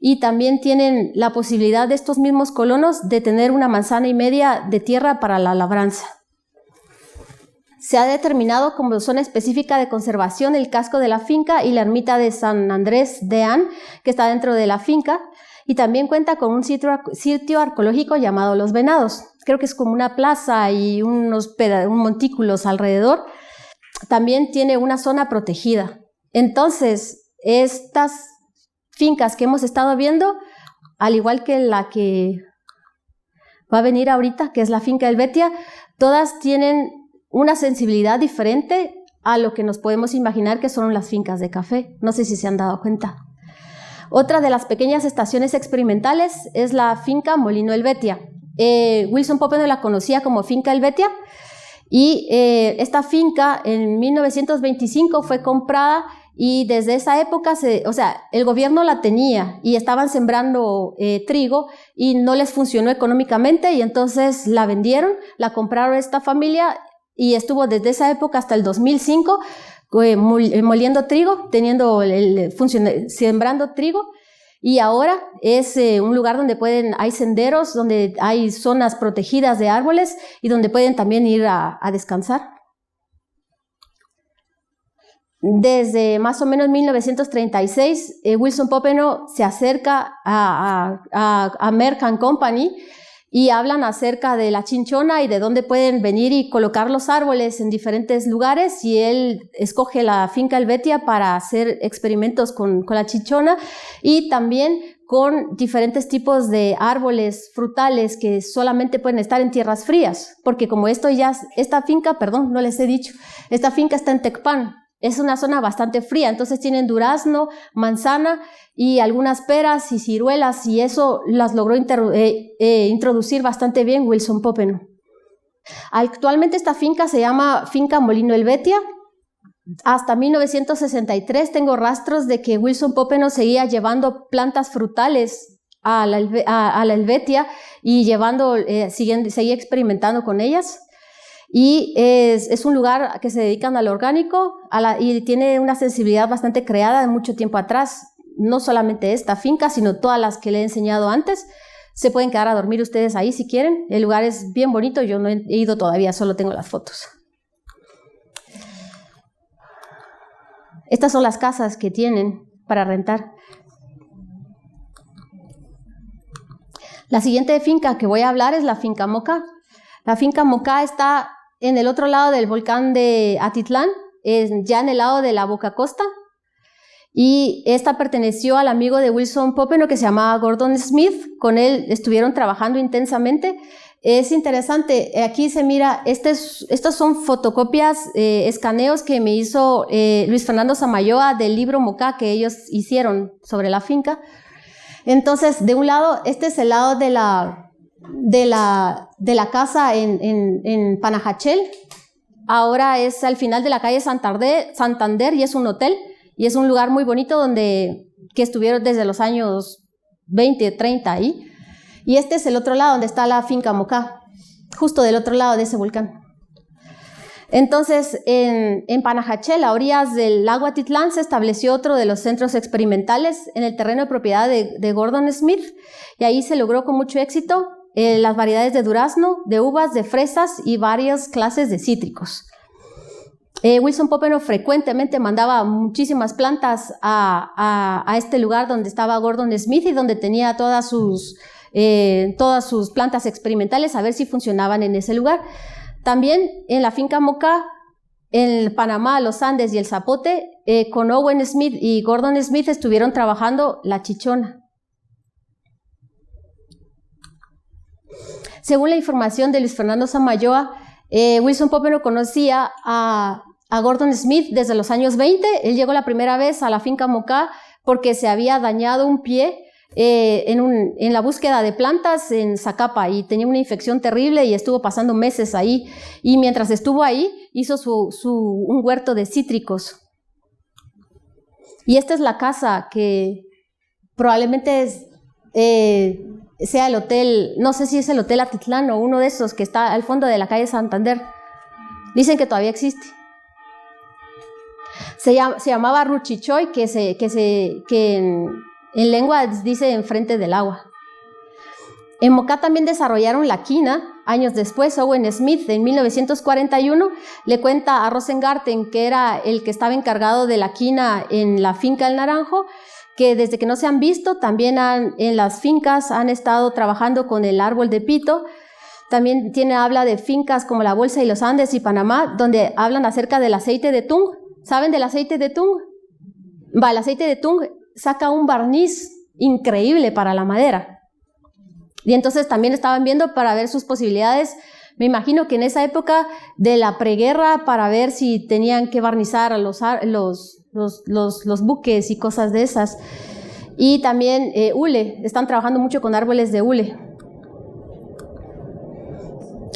y también tienen la posibilidad de estos mismos colonos de tener 1,5 manzanas de tierra para la labranza. Se ha determinado como zona específica de conservación el casco de la finca y la ermita de San Andrés de An, que está dentro de la finca, y también cuenta con un sitio arqueológico llamado Los Venados. Creo que es como una plaza y unos montículos alrededor. También tiene una zona protegida. Entonces, estas fincas que hemos estado viendo, al igual que la que va a venir ahorita, que es la finca Helvetia, todas tienen una sensibilidad diferente a lo que nos podemos imaginar que son las fincas de café. No sé si se han dado cuenta. Otra de las pequeñas estaciones experimentales es la finca Molino Helvetia. Wilson Popenoe la conocía como finca Helvetia, y esta finca en 1925 fue comprada, y desde esa época, el gobierno la tenía y estaban sembrando trigo y no les funcionó económicamente, y entonces la vendieron, la compraron esta familia y estuvo desde esa época hasta el 2005 moliendo trigo, sembrando trigo. Y ahora es un lugar donde hay senderos, donde hay zonas protegidas de árboles y donde pueden también ir a descansar. Desde más o menos 1936, Wilson Popenoe se acerca a Merck & Company y hablan acerca de la chinchona y de dónde pueden venir y colocar los árboles en diferentes lugares, y él escoge la finca Helvetia para hacer experimentos con la chinchona y también con diferentes tipos de árboles frutales que solamente pueden estar en tierras frías, porque como esta finca, perdón, no les he dicho, esta finca está en Tecpan. Es una zona bastante fría, entonces tienen durazno, manzana y algunas peras y ciruelas, y eso las logró introducir bastante bien Wilson Popenoe. Actualmente esta finca se llama Finca Molino Helvetia. Hasta 1963 tengo rastros de que Wilson Popenoe seguía llevando plantas frutales a la Helvetia y seguía experimentando con ellas. Y es un lugar que se dedican al orgánico y tiene una sensibilidad bastante creada de mucho tiempo atrás. No solamente esta finca, sino todas las que le he enseñado antes. Se pueden quedar a dormir ustedes ahí si quieren. El lugar es bien bonito, yo no he ido todavía, solo tengo las fotos. Estas son las casas que tienen para rentar. La siguiente finca que voy a hablar es la finca Moca. La finca Moca está en el otro lado del volcán de Atitlán, ya en el lado de la Boca Costa, y esta perteneció al amigo de Wilson Popenoe que se llamaba Gordon Smith. Con él estuvieron trabajando intensamente. Es interesante, aquí se mira, estas son fotocopias, escaneos que me hizo Luis Fernando Samayoa del libro Moca que ellos hicieron sobre la finca. Entonces, de un lado, este es el lado de la casa en Panajachel. Ahora es al final de la calle Santander y es un hotel, y es un lugar muy bonito que estuvieron desde los años 20, 30 ahí. Y este es el otro lado donde está la finca Moca, justo del otro lado de ese volcán. Entonces, en Panajachel, a orillas del lago Atitlán, se estableció otro de los centros experimentales en el terreno de propiedad de Gordon Smith, y ahí se logró con mucho éxito las variedades de durazno, de uvas, de fresas y varias clases de cítricos. Wilson Popenoe frecuentemente mandaba muchísimas plantas a este lugar donde estaba Gordon Smith y donde tenía todas sus plantas experimentales a ver si funcionaban en ese lugar. También en la finca Moca, en Panamá, los Andes y el Zapote, con Owen Smith y Gordon Smith estuvieron trabajando la chichona. Según la información de Luis Fernando Samayoa, Wilson Popenoe conocía a Gordon Smith desde los años 20. Él llegó la primera vez a la finca Moca porque se había dañado un pie en la búsqueda de plantas en Zacapa y tenía una infección terrible y estuvo pasando meses ahí, y mientras estuvo ahí hizo un huerto de cítricos. Y esta es la casa que probablemente sea el hotel, no sé si es el Hotel Atitlán o uno de esos que está al fondo de la calle Santander. Dicen que todavía existe. Se llamaba Ruchichoy, que en lengua dice enfrente del agua. En Moca también desarrollaron la quina. Años después, Owen Smith, en 1941, le cuenta a Rosengarten, que era el que estaba encargado de la quina en la finca El Naranjo, que desde que no se han visto, también en las fincas han estado trabajando con el árbol de pito. También habla de fincas como La Bolsa y los Andes y Panamá, donde hablan acerca del aceite de tung. ¿Saben del aceite de tung? El aceite de tung saca un barniz increíble para la madera. Y entonces también estaban viendo para ver sus posibilidades. Me imagino que en esa época de la preguerra, para ver si tenían que barnizar a los buques y cosas de esas. Y también hule, están trabajando mucho con árboles de hule.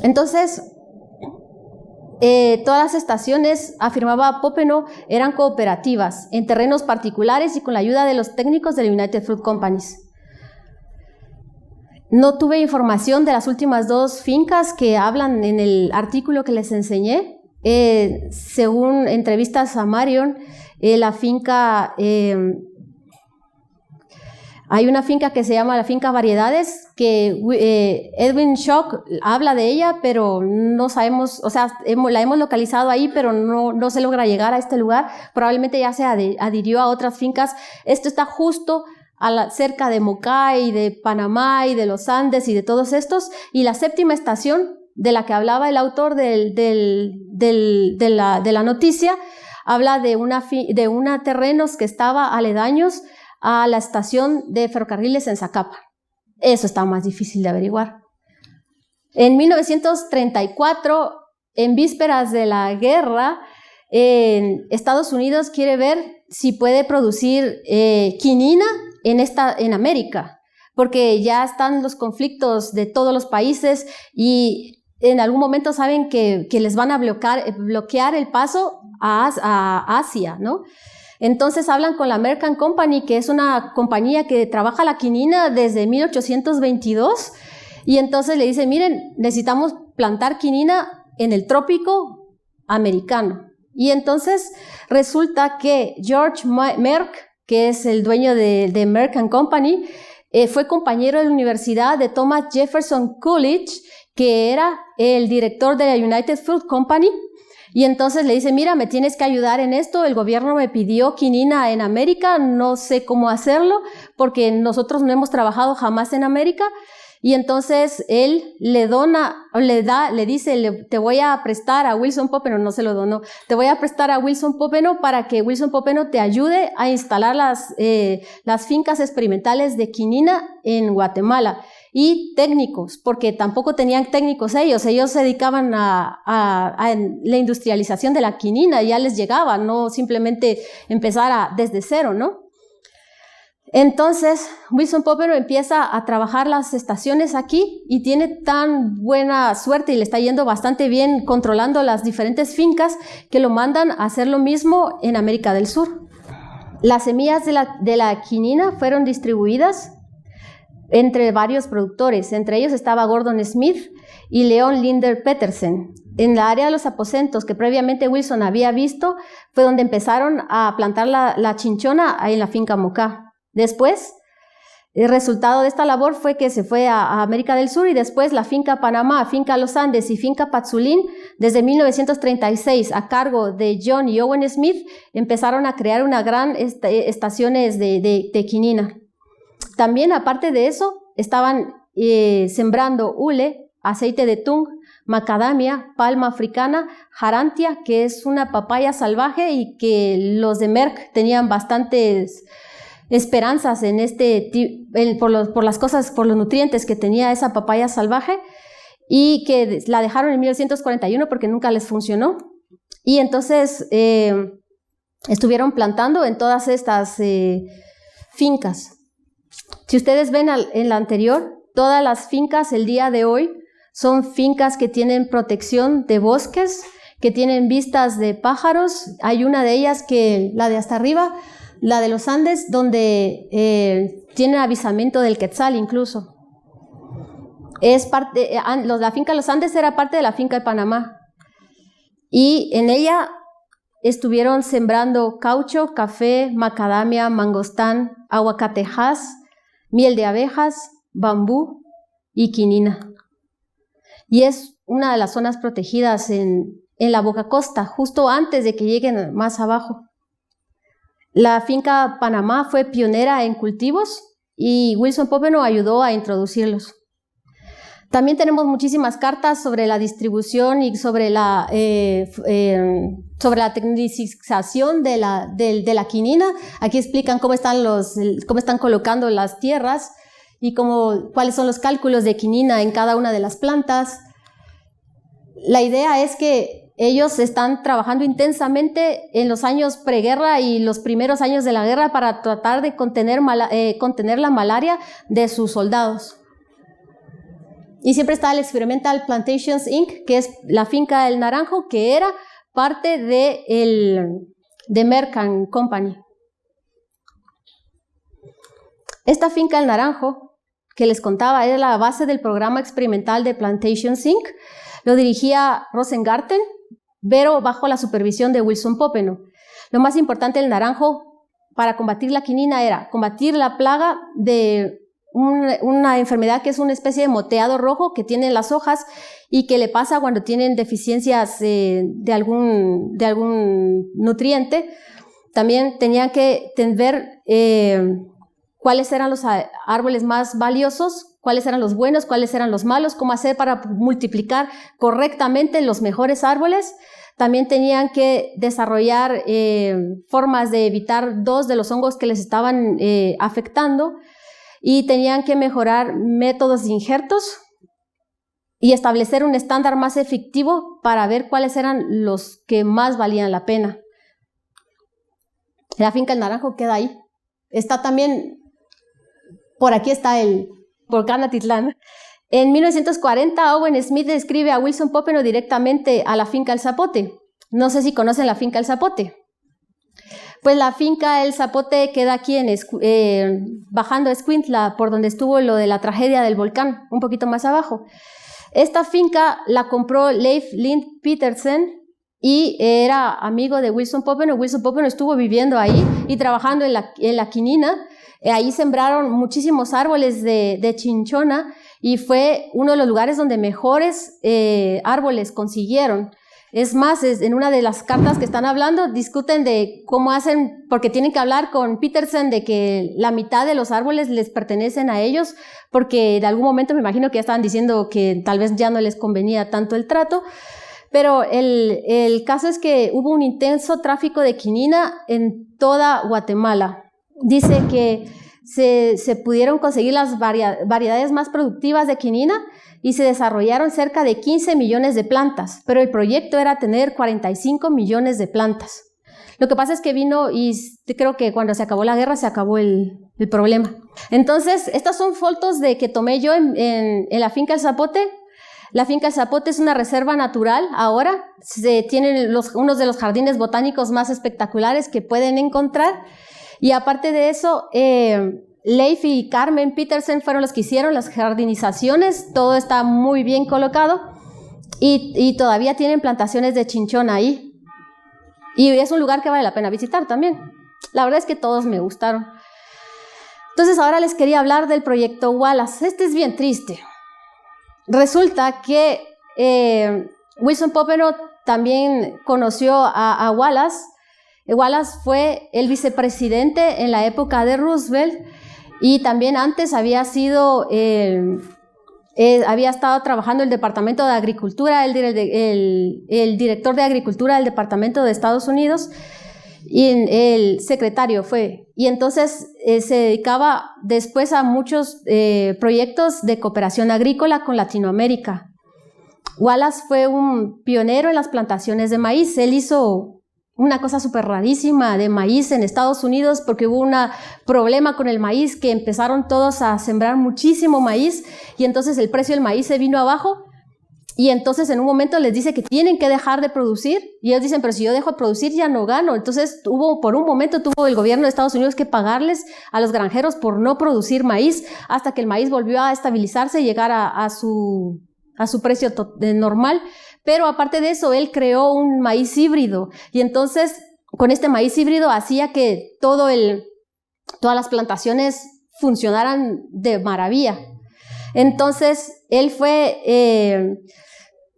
Entonces, todas las estaciones, afirmaba Popenoe, eran cooperativas, en terrenos particulares y con la ayuda de los técnicos de la United Fruit Companies. No tuve información de las últimas dos fincas que hablan en el artículo que les enseñé. Según entrevistas a Marion, la finca... hay una finca que se llama la finca Variedades, que Edwin Schock habla de ella, pero no sabemos, o sea, la hemos localizado ahí, pero no se logra llegar a este lugar. Probablemente ya se adhirió a otras fincas. Esto está justo cerca de Moca y de Panamá y de los Andes y de todos estos. Y la séptima estación de la que hablaba el autor de la noticia, habla de una terrenos que estaba aledaños a la estación de ferrocarriles en Zacapa. Eso está más difícil de averiguar. En 1934, en vísperas de la guerra, Estados Unidos quiere ver si puede producir quinina en América, porque ya están los conflictos de todos los países y en algún momento saben que les van a bloquear el paso a Asia, ¿no? Entonces hablan con la American Company, que es una compañía que trabaja la quinina desde 1822, y entonces le dicen, miren, necesitamos plantar quinina en el trópico americano. Y entonces resulta que George Merck, que es el dueño de American Company, fue compañero de la Universidad de Thomas Jefferson Coolidge, que era el director de la United Fruit Company. Y entonces le dice, mira, me tienes que ayudar en esto, el gobierno me pidió quinina en América, no sé cómo hacerlo, porque nosotros no hemos trabajado jamás en América. Y entonces él le dice, te voy a prestar a Wilson Popenoe, no se lo donó, te voy a prestar a Wilson Popenoe para que Wilson Popenoe te ayude a instalar las fincas experimentales de quinina en Guatemala. Y técnicos, porque tampoco tenían técnicos ellos se dedicaban a la industrialización de la quinina, ya les llegaba, no simplemente empezar desde cero, ¿no? Entonces, Wilson Popenoe empieza a trabajar las estaciones aquí y tiene tan buena suerte y le está yendo bastante bien controlando las diferentes fincas que lo mandan a hacer lo mismo en América del Sur. Las semillas de la quinina fueron distribuidas entre varios productores. Entre ellos estaba Gordon Smith y Leon Linder Petersen. En la área de los aposentos que previamente Wilson había visto fue donde empezaron a plantar la chinchona en la finca Mocá. Después, el resultado de esta labor fue que se fue a América del Sur y después la finca Panamá, finca Los Andes y finca Patzulín, desde 1936 a cargo de John y Owen Smith, empezaron a crear una gran estaciones de quinina. También, aparte de eso, estaban sembrando hule, aceite de tung, macadamia, palma africana, jarantia, que es una papaya salvaje y que los de Merck tenían bastantes esperanzas en por los nutrientes que tenía esa papaya salvaje, y que la dejaron en 1941 porque nunca les funcionó. Y entonces estuvieron plantando en todas estas fincas. Si ustedes ven en la anterior, todas las fincas el día de hoy son fincas que tienen protección de bosques, que tienen vistas de pájaros. Hay una de ellas, la de hasta arriba, la de los Andes, donde tiene avisamiento del quetzal incluso. La finca de los Andes era parte de la finca de Panamá. Y en ella estuvieron sembrando caucho, café, macadamia, mangostán, aguacatejas, miel de abejas, bambú y quinina. Y es una de las zonas protegidas en la Boca Costa, justo antes de que lleguen más abajo. La finca Panamá fue pionera en cultivos y Wilson Popenoe ayudó a introducirlos. También tenemos muchísimas cartas sobre la distribución y sobre la tecnicización de la quinina. Aquí explican cómo están colocando las tierras y cuáles son los cálculos de quinina en cada una de las plantas. La idea es que ellos están trabajando intensamente en los años preguerra y los primeros años de la guerra para tratar de contener la malaria de sus soldados. Y siempre está el Experimental Plantations Inc., que es la finca del Naranjo, que era parte de Merck & Company. Esta finca del Naranjo, que les contaba, era la base del programa experimental de Plantations Inc., lo dirigía Rosengarten, pero bajo la supervisión de Wilson Popenoe. Lo más importante del naranjo para combatir la quinina era combatir la plaga de una enfermedad que es una especie de moteado rojo que tienen las hojas y que le pasa cuando tienen deficiencias de algún nutriente. También tenían que ver cuáles eran los árboles más valiosos, cuáles eran los buenos, cuáles eran los malos, cómo hacer para multiplicar correctamente los mejores árboles. También tenían que desarrollar formas de evitar 2 de los hongos que les estaban afectando, y tenían que mejorar métodos de injertos y establecer un estándar más efectivo para ver cuáles eran los que más valían la pena. La finca del Naranjo queda ahí. Está también, por aquí está por Canatitlán. En 1940, Owen Smith le escribe a Wilson Popenoe directamente a la finca El Zapote. No sé si conocen la finca El Zapote. Pues la finca El Zapote queda aquí bajando a Escuintla, por donde estuvo lo de la tragedia del volcán, un poquito más abajo. Esta finca la compró Leif Lind Petersen y era amigo de Wilson Popenoe. Wilson Popenoe estuvo viviendo ahí y trabajando en la quinina. Ahí sembraron muchísimos árboles de chinchona y fue uno de los lugares donde mejores árboles consiguieron. Es más, en una de las cartas que están hablando, discuten de cómo hacen, porque tienen que hablar con Petersen de que la mitad de los árboles les pertenecen a ellos, porque de algún momento me imagino que ya estaban diciendo que tal vez ya no les convenía tanto el trato. Pero el caso es que hubo un intenso tráfico de quinina en toda Guatemala. Dice que se pudieron conseguir las variedades más productivas de quinina y se desarrollaron cerca de 15 millones de plantas, pero el proyecto era tener 45 millones de plantas. Lo que pasa es que vino y creo que cuando se acabó la guerra se acabó el problema. Entonces, estas son fotos que tomé yo en la finca El Zapote. La finca El Zapote es una reserva natural ahora. Tienen unos de los jardines botánicos más espectaculares que pueden encontrar. Y aparte de eso, Leif y Carmen Petersen fueron los que hicieron las jardinizaciones, todo está muy bien colocado y todavía tienen plantaciones de chinchón ahí. Y es un lugar que vale la pena visitar también. La verdad es que todos me gustaron. Entonces ahora les quería hablar del proyecto Wallace. Este es bien triste. Resulta que Wilson Popenoe también conoció a Wallace. Wallace fue el vicepresidente en la época de Roosevelt y también antes había sido, había estado trabajando en el Departamento de Agricultura, el director de Agricultura del Departamento de Estados Unidos, y el secretario fue. Y entonces se dedicaba después a muchos proyectos de cooperación agrícola con Latinoamérica. Wallace fue un pionero en las plantaciones de maíz. Él hizo una cosa súper rarísima de maíz en Estados Unidos porque hubo un problema con el maíz que empezaron todos a sembrar muchísimo maíz y entonces el precio del maíz se vino abajo y entonces en un momento les dice que tienen que dejar de producir y ellos dicen, pero si yo dejo de producir ya no gano. Entonces por un momento tuvo el gobierno de Estados Unidos que pagarles a los granjeros por no producir maíz hasta que el maíz volvió a estabilizarse y llegar a su precio normal. Pero aparte de eso, él creó un maíz híbrido y entonces con este maíz híbrido hacía que todas las plantaciones funcionaran de maravilla. Entonces, él fue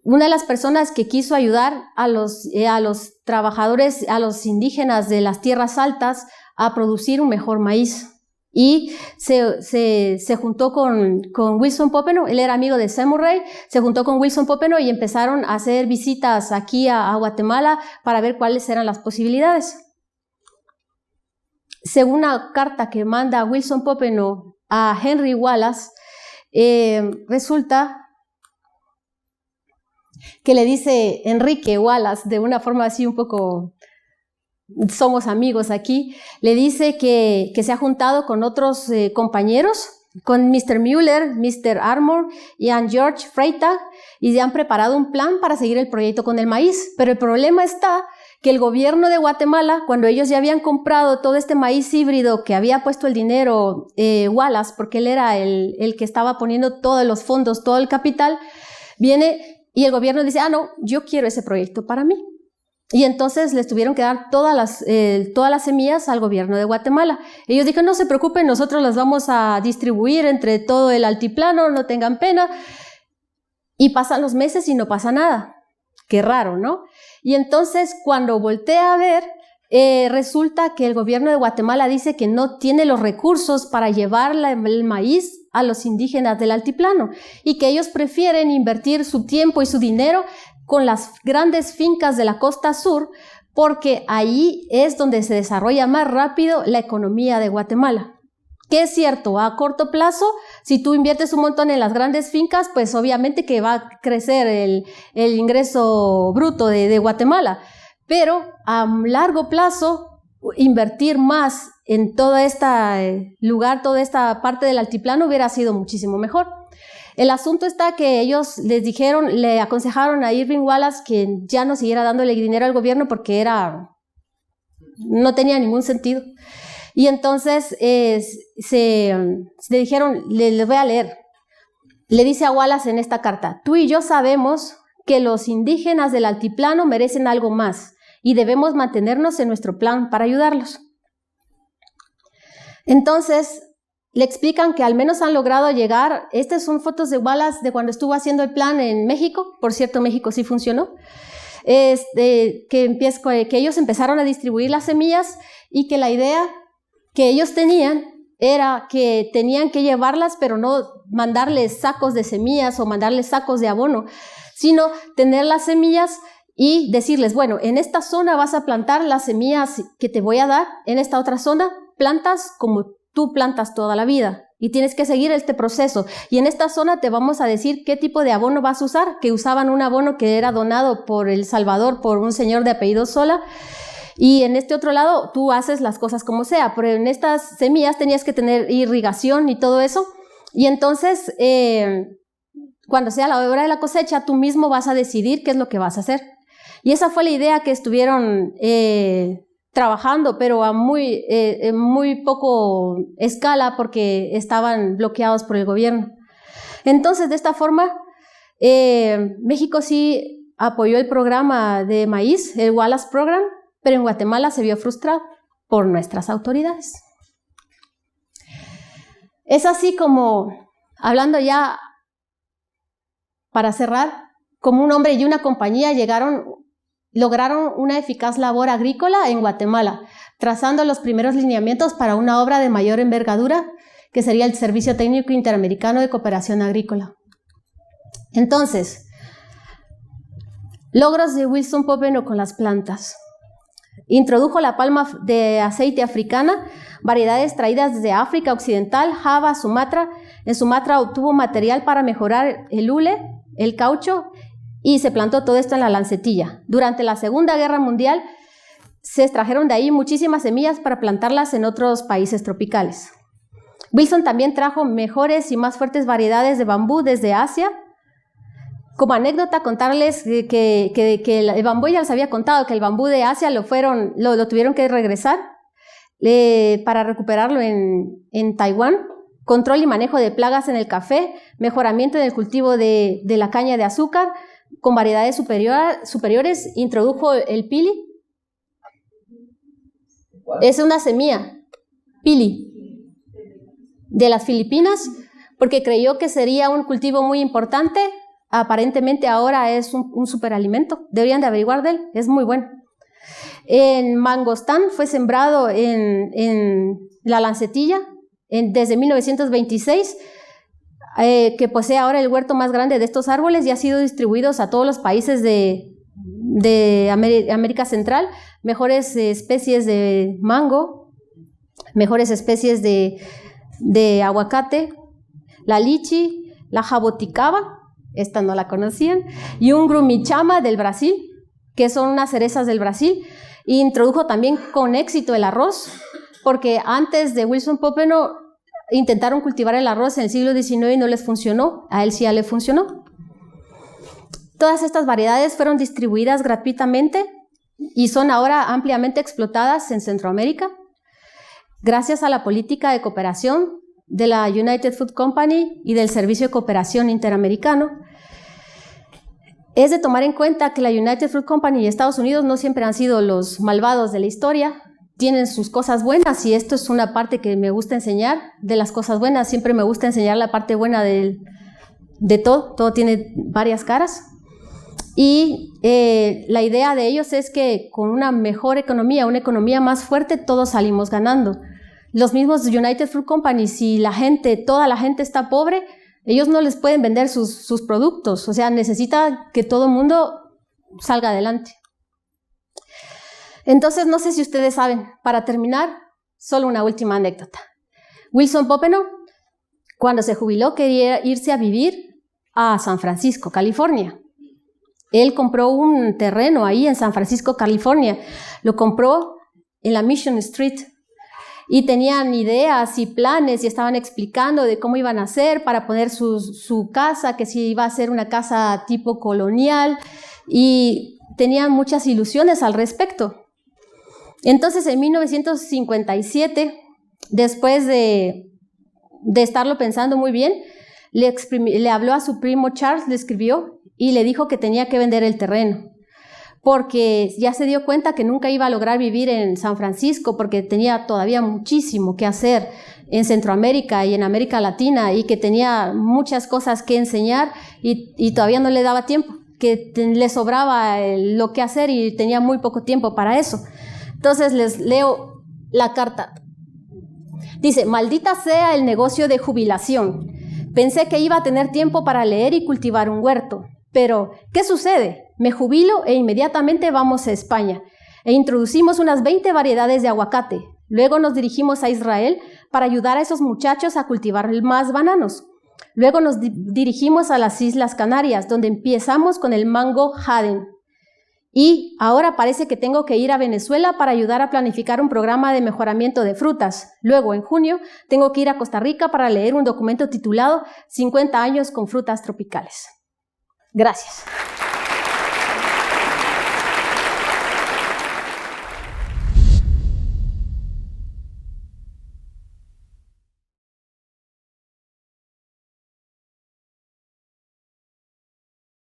una de las personas que quiso ayudar a los trabajadores, a los indígenas de las tierras altas a producir un mejor maíz. Y se juntó con Wilson Popenoe, él era amigo de Sam Murray, se juntó con Wilson Popenoe y empezaron a hacer visitas aquí a Guatemala para ver cuáles eran las posibilidades. Según una carta que manda Wilson Popenoe a Henry Wallace, resulta que le dice Enrique Wallace, de una forma así un poco... somos amigos aquí, le dice que se ha juntado con otros compañeros, con Mr. Mueller, Mr. Armour y George Freitag, y han preparado un plan para seguir el proyecto con el maíz. Pero el problema está que el gobierno de Guatemala, cuando ellos ya habían comprado todo este maíz híbrido que había puesto el dinero Wallace, porque él era el que estaba poniendo todos los fondos, todo el capital, viene y el gobierno dice, no, yo quiero ese proyecto para mí. Y entonces les tuvieron que dar todas las semillas al gobierno de Guatemala. Ellos dijeron, no se preocupen, nosotros las vamos a distribuir entre todo el altiplano, no tengan pena. Y pasan los meses y no pasa nada. Qué raro, ¿no? Y entonces cuando voltea a ver, resulta que el gobierno de Guatemala dice que no tiene los recursos para llevar el maíz a los indígenas del altiplano y que ellos prefieren invertir su tiempo y su dinero con las grandes fincas de la costa sur, porque ahí es donde se desarrolla más rápido la economía de Guatemala. Que es cierto, a corto plazo, si tú inviertes un montón en las grandes fincas, pues obviamente que va a crecer el ingreso bruto de Guatemala, pero a largo plazo, invertir más en todo este lugar, toda esta parte del altiplano hubiera sido muchísimo mejor. El asunto está que ellos le aconsejaron a Irving Wallace que ya no siguiera dándole dinero al gobierno porque no tenía ningún sentido. Y entonces le dijeron, les voy a leer, le dice a Wallace en esta carta, tú y yo sabemos que los indígenas del altiplano merecen algo más y debemos mantenernos en nuestro plan para ayudarlos. Entonces, le explican que al menos han logrado llegar, estas son fotos de Wallace de cuando estuvo haciendo el plan en México, por cierto, México sí funcionó, que ellos empezaron a distribuir las semillas y que la idea que ellos tenían era que tenían que llevarlas, pero no mandarles sacos de semillas o mandarles sacos de abono, sino tener las semillas y decirles, bueno, en esta zona vas a plantar las semillas que te voy a dar, en esta otra zona plantas como tú plantas toda la vida y tienes que seguir este proceso. Y en esta zona te vamos a decir qué tipo de abono vas a usar, que usaban un abono que era donado por El Salvador, por un señor de apellido Sola. Y en este otro lado tú haces las cosas como sea, pero en estas semillas tenías que tener irrigación y todo eso. Y entonces, cuando sea la hora de la cosecha, tú mismo vas a decidir qué es lo que vas a hacer. Y esa fue la idea que estuvieron trabajando, pero a muy poco escala porque estaban bloqueados por el gobierno. Entonces, de esta forma, México sí apoyó el programa de maíz, el Wallace Program, pero en Guatemala se vio frustrado por nuestras autoridades. Es así como, hablando ya para cerrar, como un hombre y una compañía lograron una eficaz labor agrícola en Guatemala, trazando los primeros lineamientos para una obra de mayor envergadura, que sería el Servicio Técnico Interamericano de Cooperación Agrícola. Entonces, logros de Wilson Pópeno con las plantas. Introdujo la palma de aceite africana, variedades traídas desde África Occidental, Java, Sumatra. En Sumatra obtuvo material para mejorar el hule, el caucho, y se plantó todo esto en la Lancetilla. Durante la Segunda Guerra Mundial se extrajeron de ahí muchísimas semillas para plantarlas en otros países tropicales. Wilson también trajo mejores y más fuertes variedades de bambú desde Asia. Como anécdota, contarles que el bambú, ya les había contado que el bambú de Asia lo tuvieron que regresar para recuperarlo en Taiwán. Control y manejo de plagas en el café, mejoramiento en el cultivo de la caña de azúcar, con variedades superiores, introdujo el pili. Es una semilla, pili, de las Filipinas, porque creyó que sería un cultivo muy importante. Aparentemente ahora es un superalimento. Deberían de averiguar de él, es muy bueno. En mangostán fue sembrado en la Lancetilla desde 1926, que posee ahora el huerto más grande de estos árboles y ha sido distribuidos a todos los países de América Central. Mejores especies de mango, mejores especies de aguacate, la lichi, la jaboticaba, esta no la conocían, y un grumichama del Brasil, que son unas cerezas del Brasil. E introdujo también con éxito el arroz, porque antes de Wilson Pópeno intentaron cultivar el arroz en el siglo XIX y no les funcionó, a él sí ya le funcionó. Todas estas variedades fueron distribuidas gratuitamente y son ahora ampliamente explotadas en Centroamérica, gracias a la política de cooperación de la United Fruit Company y del Servicio de Cooperación Interamericano. Es de tomar en cuenta que la United Fruit Company y Estados Unidos no siempre han sido los malvados de la historia, tienen sus cosas buenas y esto es una parte que me gusta enseñar de las cosas buenas. Siempre me gusta enseñar la parte buena de todo tiene varias caras. Y la idea de ellos es que con una mejor economía, una economía más fuerte, todos salimos ganando. Los mismos United Fruit Company, si toda la gente está pobre, ellos no les pueden vender sus productos, o sea, necesita que todo el mundo salga adelante. Entonces, no sé si ustedes saben, para terminar, solo una última anécdota. Wilson Pópeno, cuando se jubiló, quería irse a vivir a San Francisco, California. Él compró un terreno ahí en San Francisco, California. Lo compró en la Mission Street. Y tenían ideas y planes y estaban explicando de cómo iban a hacer para poner su casa, que si iba a ser una casa tipo colonial, y tenían muchas ilusiones al respecto. Entonces, en 1957, después de estarlo pensando muy bien, le habló a su primo Charles, le escribió y le dijo que tenía que vender el terreno, porque ya se dio cuenta que nunca iba a lograr vivir en San Francisco, porque tenía todavía muchísimo que hacer en Centroamérica y en América Latina, y que tenía muchas cosas que enseñar y todavía no le daba tiempo, que le sobraba lo que hacer y tenía muy poco tiempo para eso. Entonces les leo la carta. Dice: maldita sea el negocio de jubilación. Pensé que iba a tener tiempo para leer y cultivar un huerto. Pero, ¿qué sucede? Me jubilo e inmediatamente vamos a España e introducimos unas 20 variedades de aguacate. Luego nos dirigimos a Israel para ayudar a esos muchachos a cultivar más bananos. Luego nos dirigimos a las Islas Canarias, donde empezamos con el mango Haden. Y ahora parece que tengo que ir a Venezuela para ayudar a planificar un programa de mejoramiento de frutas. Luego, en junio, tengo que ir a Costa Rica para leer un documento titulado 50 años con frutas tropicales. Gracias.